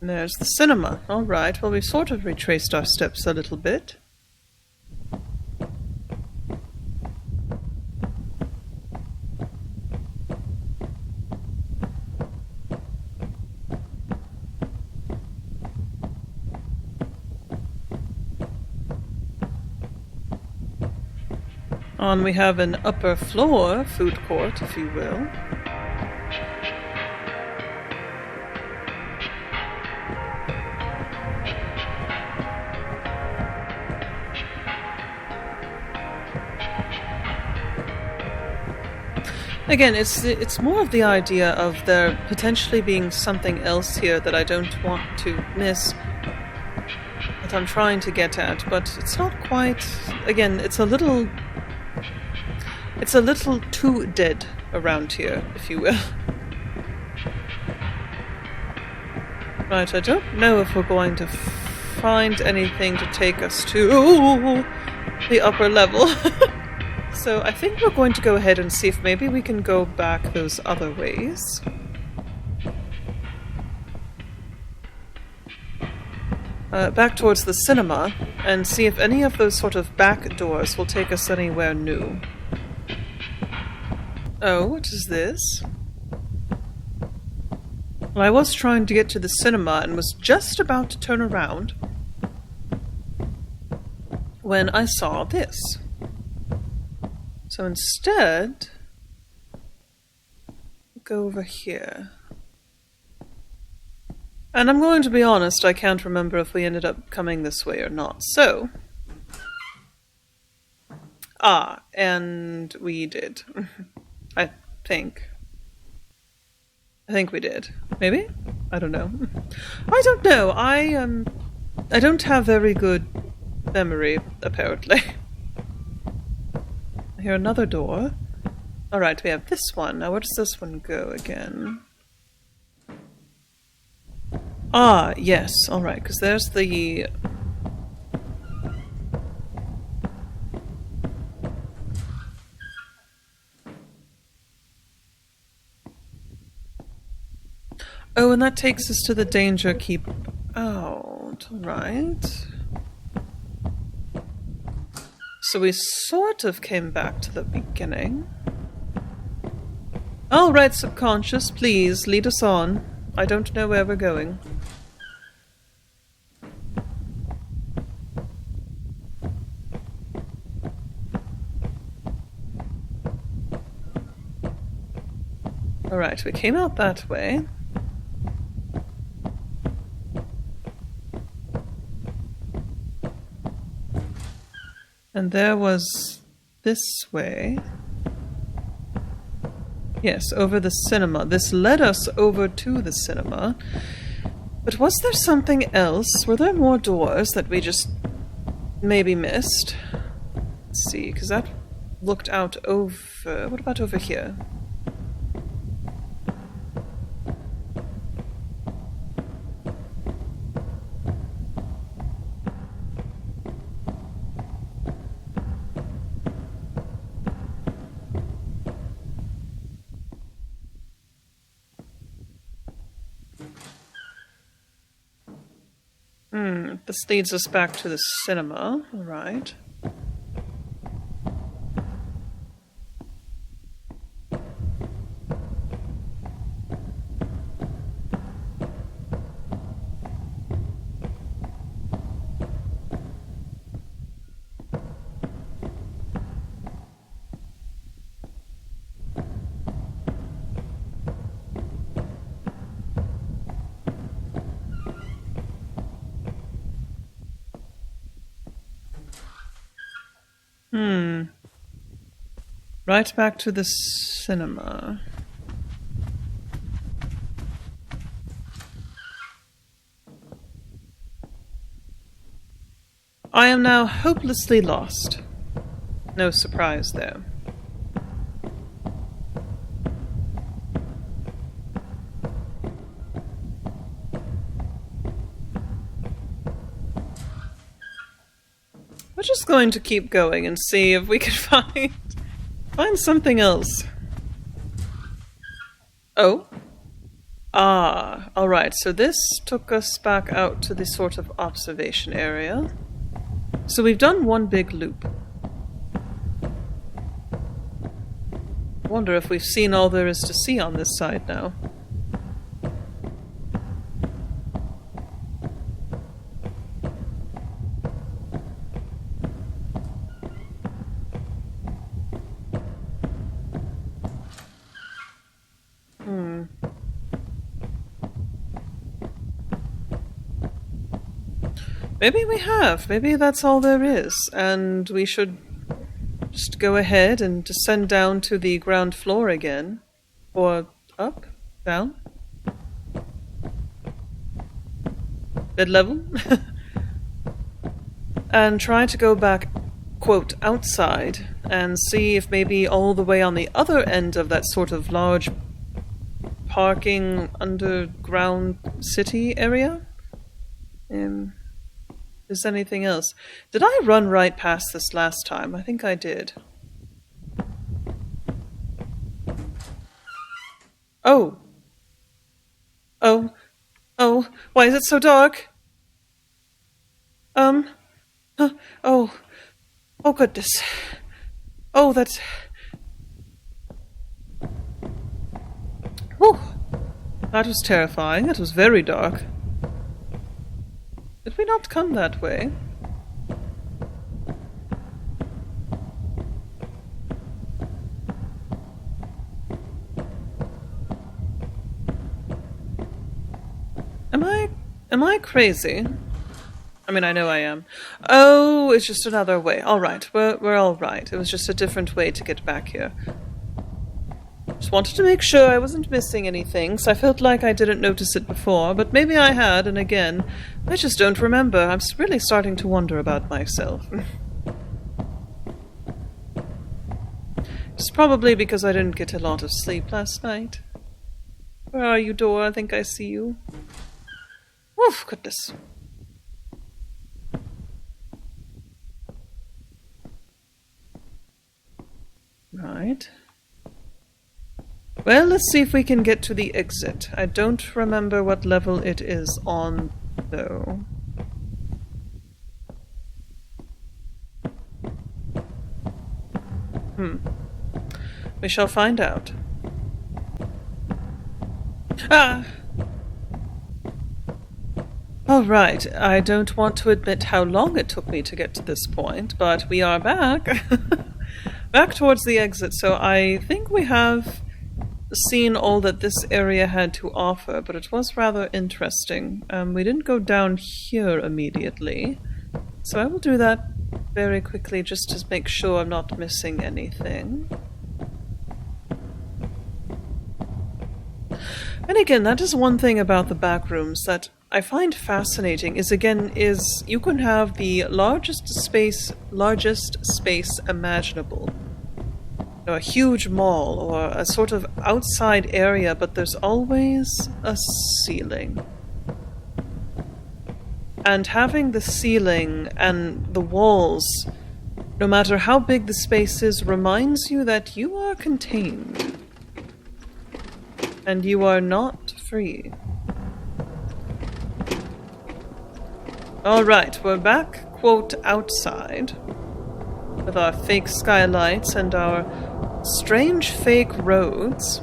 And there's the cinema. Alright, well, we've sort of retraced our steps a little bit. On we have an upper floor food court, if you will. Again, it's more of the idea of there potentially being something else here that I don't want to miss, that I'm trying to get at, but it's not quite. Again, it's a little too dead around here, if you will. Right, I don't know if we're going to find anything to take us to the upper level. So I think we're going to go ahead and see if maybe we can go back those other ways. Back towards the cinema, and see if any of those sort of back doors will take us anywhere new. Oh, what is this? Well, I was trying to get to the cinema and was just about to turn around when I saw this. So instead, go over here. And I'm going to be honest, I can't remember if we ended up coming this way or not. So, and we did. I think we did. Maybe? I don't know. I don't know. I don't have very good memory, apparently. I hear another door. Alright, we have this one. Now where does this one go again? Ah, yes. Alright, because there's the... Oh, and that takes us to the danger keep out, right? So we sort of came back to the beginning. Alright, subconscious, please, lead us on. I don't know where we're going. Alright, we came out that way. And there was this way. Yes, over the cinema. This led us over to the cinema. But was there something else? Were there more doors that we just maybe missed? Let's see, because that looked out over... What about over here? This leads us back to the cinema, alright. Right back to the cinema. I am now hopelessly lost. No surprise there. We're just going to keep going and see if we can find something else. Oh. Ah, alright, so this took us back out to the sort of observation area. So we've done one big loop. Wonder if we've seen all there is to see on this side now. Maybe we have. Maybe that's all there is, and we should just go ahead and descend down to the ground floor again. Or up? Down? Mid-level? And try to go back, quote, outside, and see if maybe all the way on the other end of that sort of large parking underground city area? Is anything else? Did I run right past this last time? I think I did. Oh. Oh. Oh. Why is it so dark? Oh. Oh, goodness. Oh, that's... Whew. That was terrifying. It was very dark. Did we not come that way? Am I crazy? I mean, I know I am. Oh, it's just another way. All right, we're all right. It was just a different way to get back here. Just wanted to make sure I wasn't missing anything, so I felt like I didn't notice it before, but maybe I had, and again, I just don't remember. I'm really starting to wonder about myself. It's probably because I didn't get a lot of sleep last night. Where are you, door? I think I see you. Oof, goodness. Right. Well, let's see if we can get to the exit. I don't remember what level it is on, though. We shall find out. Ah! Alright, I don't want to admit how long it took me to get to this point, but we are back. Back towards the exit, so I think we have seen all that this area had to offer, but it was rather interesting. We didn't go down here immediately, so I will do that very quickly just to make sure I'm not missing anything. And again, that is one thing about the back rooms that I find fascinating is you can have the largest space imaginable. You know, a huge mall or a sort of outside area, but there's always a ceiling. And having the ceiling and the walls, no matter how big the space is, reminds you that you are contained. And you are not free. Alright, we're back, quote, outside, with our fake skylights and our strange fake roads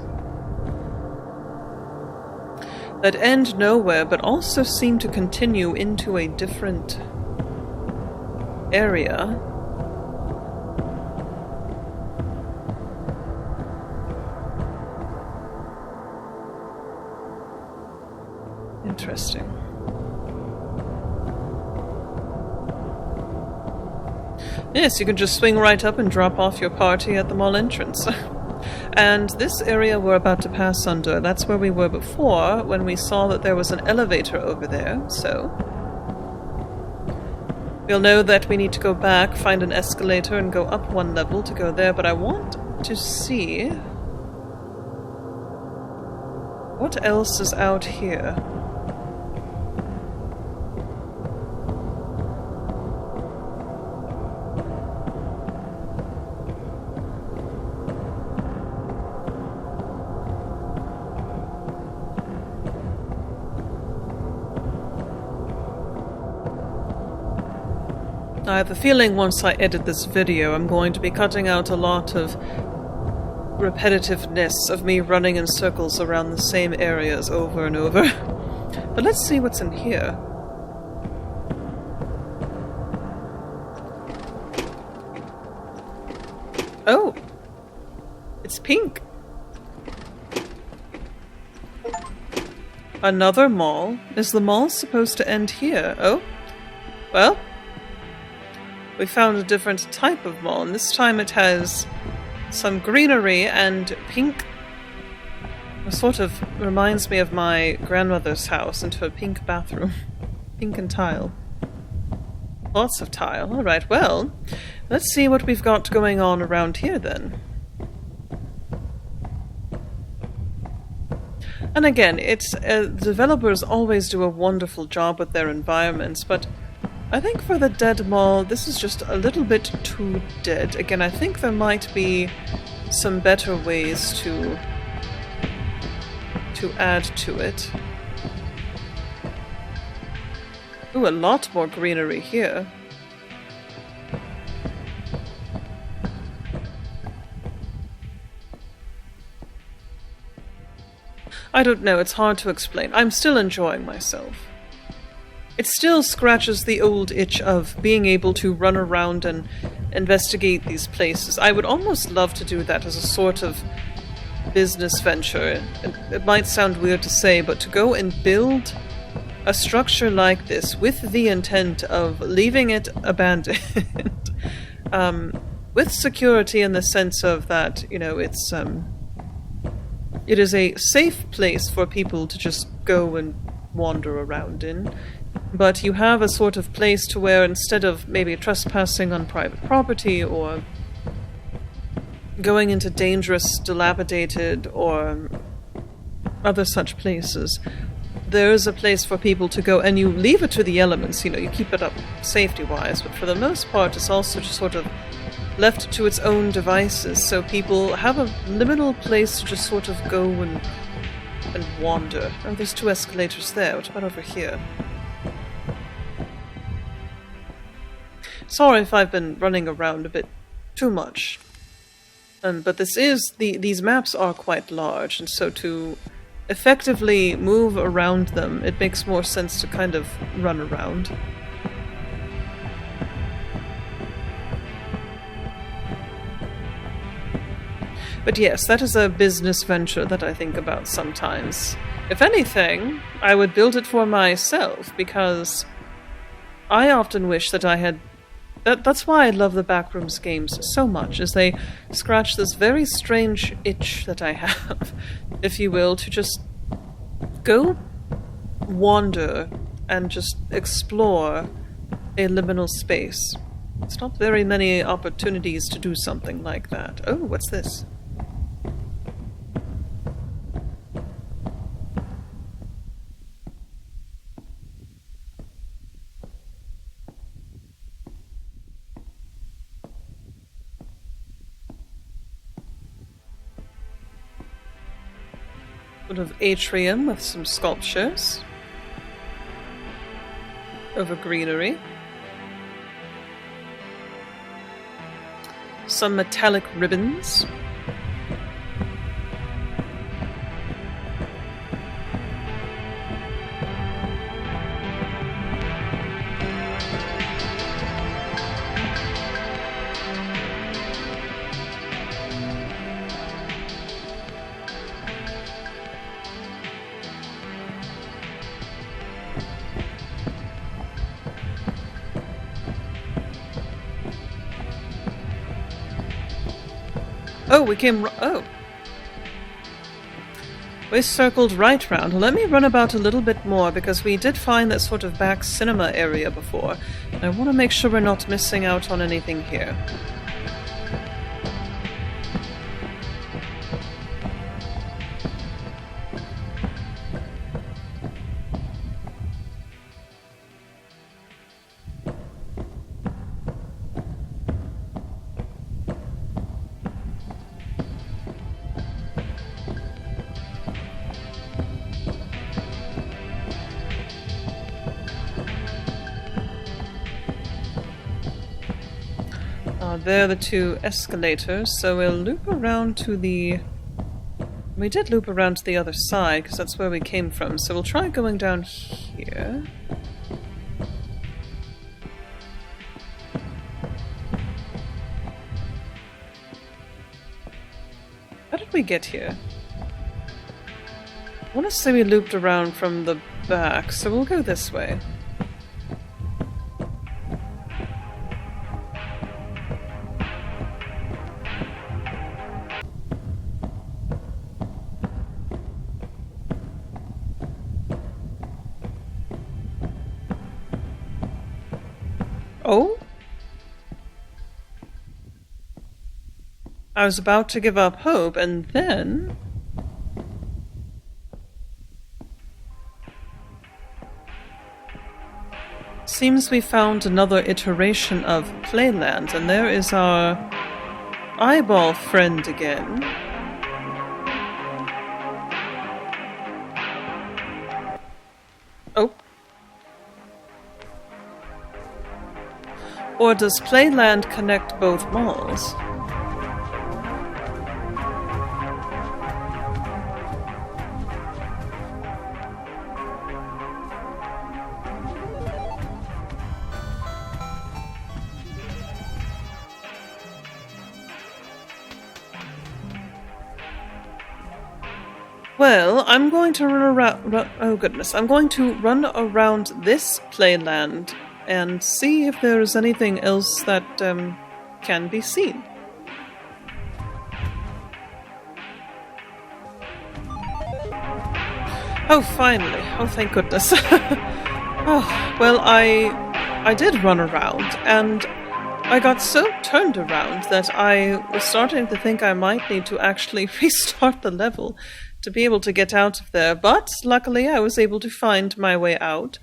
that end nowhere but also seem to continue into a different area. Interesting. Yes, you can just swing right up and drop off your party at the mall entrance. And this area we're about to pass under, that's where we were before when we saw that there was an elevator over there, so we'll know that we need to go back, find an escalator, and go up one level to go there, but I want to see what else is out here. I have a feeling once I edit this video, I'm going to be cutting out a lot of repetitiveness of me running in circles around the same areas over and over. But let's see what's in here. Oh! It's pink! Another mall? Is the mall supposed to end here? Oh? Well, we found a different type of mall, and this time it has some greenery and pink. It sort of reminds me of my grandmother's house, into a pink bathroom. Pink and tile. Lots of tile. Alright, well, let's see what we've got going on around here then. And again, it's developers always do a wonderful job with their environments, but I think for the dead mall, this is just a little bit too dead. Again, I think there might be some better ways to add to it. Ooh, a lot more greenery here. I don't know, it's hard to explain. I'm still enjoying myself. It still scratches the old itch of being able to run around and investigate these places. I would almost love to do that as a sort of business venture. It might sound weird to say, but to go and build a structure like this with the intent of leaving it abandoned, with security in the sense of that, you know, it is a safe place for people to just go and wander around in. But you have a sort of place to where instead of maybe trespassing on private property or going into dangerous, dilapidated, or other such places, there is a place for people to go, and you leave it to the elements, you know, you keep it up safety-wise, but for the most part it's also just sort of left to its own devices, so people have a liminal place to just sort of go and wander. Oh, there's 2 escalators there. What about over here? Sorry if I've been running around a bit too much. But these maps are quite large, and so to effectively move around them, it makes more sense to kind of run around. But yes, that is a business venture that I think about sometimes. If anything, I would build it for myself, because I often wish that I had... That's why I love the Backrooms games so much, is they scratch this very strange itch that I have, if you will, to just go wander and just explore a liminal space. It's not very many opportunities to do something like that. Oh, what's this? Sort of atrium with some sculptures over greenery. Some metallic ribbons. Oh, we came... oh. We circled right round. Let me run about a little bit more, because we did find that sort of back cinema area before. I want to make sure we're not missing out on anything here. There are the two escalators, so we'll loop around to the... We did loop around to the other side, because that's where we came from, so we'll try going down here. How did we get here? I want to say we looped around from the back, so we'll go this way. Oh? I was about to give up hope, and then... Seems we found another iteration of Playland, and there is our eyeball friend again. Oh. Or does Playland connect both malls? Well, I'm going to run around... oh goodness, I'm going to run around this Playland and see if there is anything else that can be seen. Oh, finally. Oh, thank goodness. Oh, well, I did run around, and I got so turned around that I was starting to think I might need to actually restart the level to be able to get out of there, but luckily I was able to find my way out.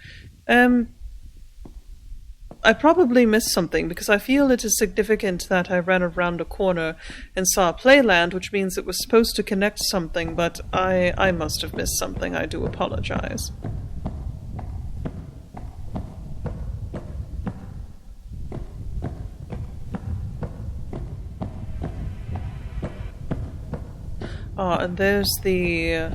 I probably missed something, because I feel it is significant that I ran around a corner and saw Playland, which means it was supposed to connect something, but I must have missed something. I do apologize. And there's the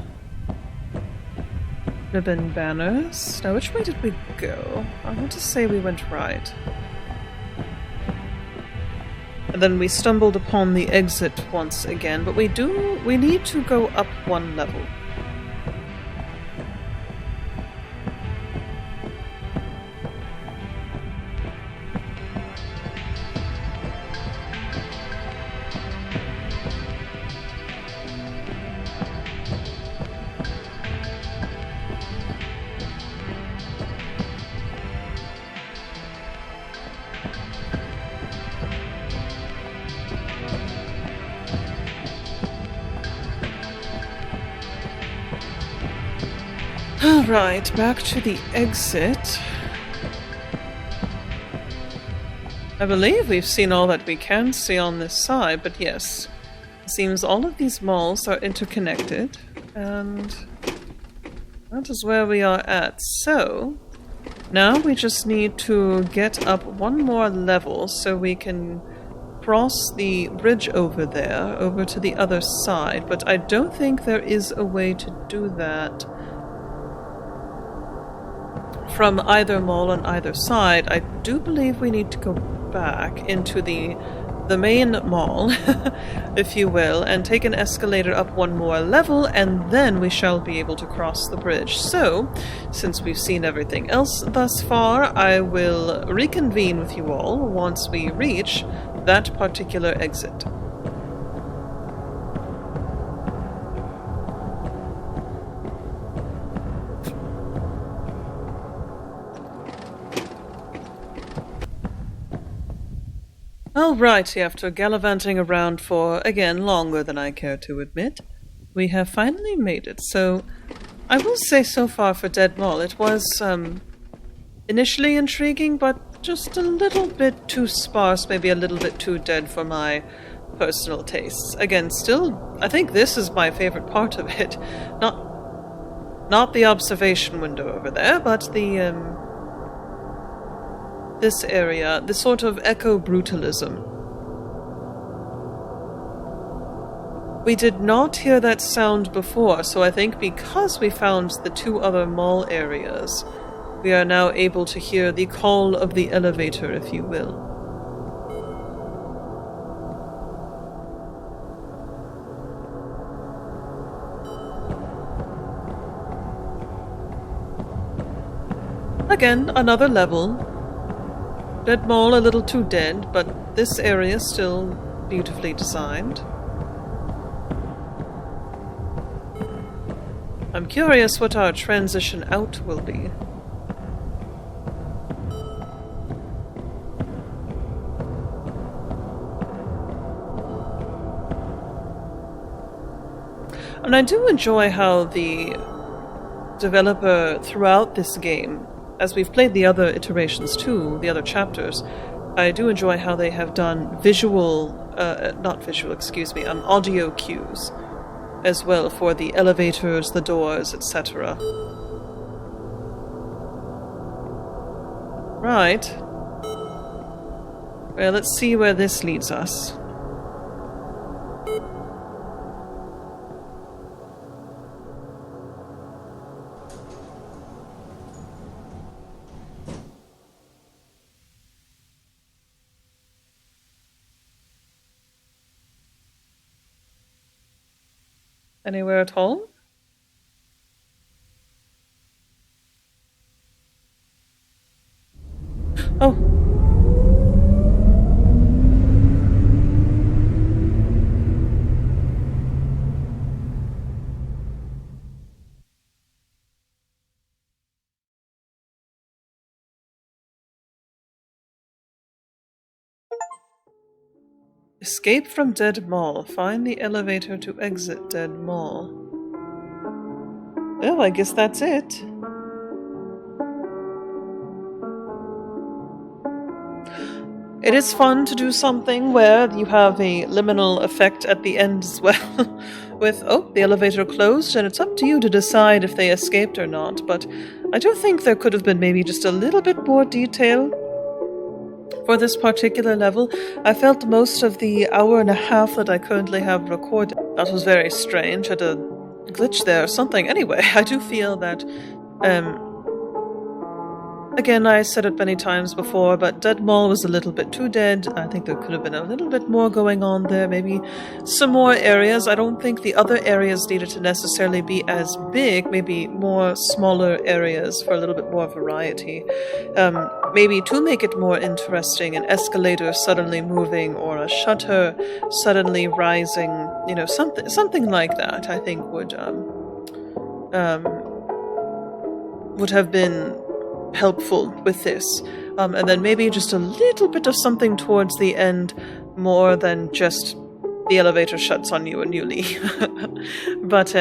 ribbon banners. Now, which way did we go? I want to say we went right. And then we stumbled upon the exit once again, but we need to go up one level. Alright, back to the exit. I believe we've seen all that we can see on this side, but yes. It seems all of these malls are interconnected, and that is where we are at. So, now we just need to get up one more level so we can cross the bridge over there, over to the other side, but I don't think there is a way to do that from either mall on either side. I do believe we need to go back into the main mall, if you will, and take an escalator up one more level, and then we shall be able to cross the bridge. So, since we've seen everything else thus far, I will reconvene with you all once we reach that particular exit. Alrighty, after gallivanting around for, again, longer than I care to admit, we have finally made it. So, I will say so far for Dead Mall, it was initially intriguing, but just a little bit too sparse, maybe a little bit too dead for my personal tastes. Again, still, I think this is my favorite part of it. Not the observation window over there, but the this area, this sort of eco-brutalism We did not hear that sound before, so I think because we found the 2 other mall areas, we are now able to hear the call of the elevator, if you will. Again, another level. Dead Mall a little too dead, but this area is still beautifully designed. I'm curious what our transition out will be. And I do enjoy how the developer throughout this game, as we've played the other iterations too, the other chapters, I do enjoy how they have done audio cues as well for the elevators, the doors, etc. Right. Well, let's see where this leads us. Anywhere at all? Oh. Escape from Dead Mall. Find the elevator to exit Dead Mall. Well, I guess that's it. It is fun to do something where you have a liminal effect at the end as well. With, oh, the elevator closed, and it's up to you to decide if they escaped or not. But I do think there could have been maybe just a little bit more detail for this particular level. I felt most of the hour and a half that I currently have recorded. That was very strange. I had a glitch there or something. Anyway, I do feel that, again, I said it many times before, but Dead Mall was a little bit too dead. I think there could have been a little bit more going on there, maybe some more areas. I don't think the other areas needed to necessarily be as big, maybe more smaller areas for a little bit more variety. Maybe to make it more interesting, an escalator suddenly moving or a shutter suddenly rising, you know, something like that, I think would have been helpful with this. And then maybe just a little bit of something towards the end, more than just the elevator shuts on you and you leave. But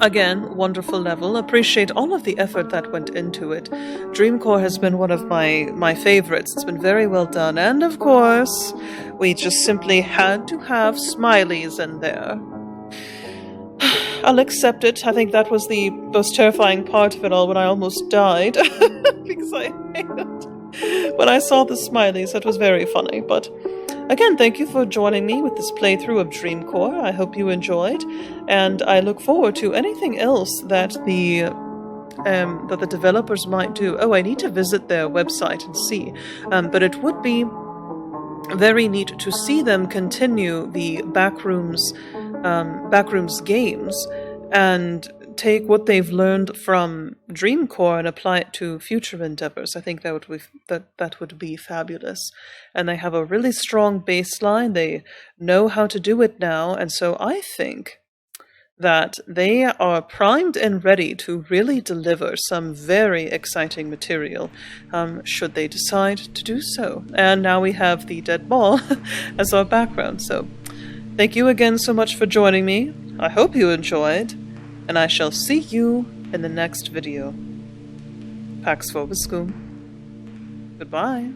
again, wonderful level. Appreciate all of the effort that went into it. Dreamcore has been one of my favorites. It's been very well done. And of course, we just simply had to have smileys in there. I'll accept it. I think that was the most terrifying part of it all, when I almost died. Because I hated when I saw the smileys. That was very funny. But again, thank you for joining me with this playthrough of Dreamcore. I hope you enjoyed, and I look forward to anything else that the developers might do. Oh, I need to visit their website and see. But it would be very neat to see them continue the Backrooms games and take what they've learned from Dreamcore and apply it to future endeavors. I think that would be fabulous. And they have a really strong baseline. They know how to do it now, and so I think that they are primed and ready to really deliver some very exciting material, should they decide to do so. And now we have the Dead Mall as our background. So thank you again so much for joining me. I hope you enjoyed, and I shall see you in the next video. Pax vobiscum. Goodbye.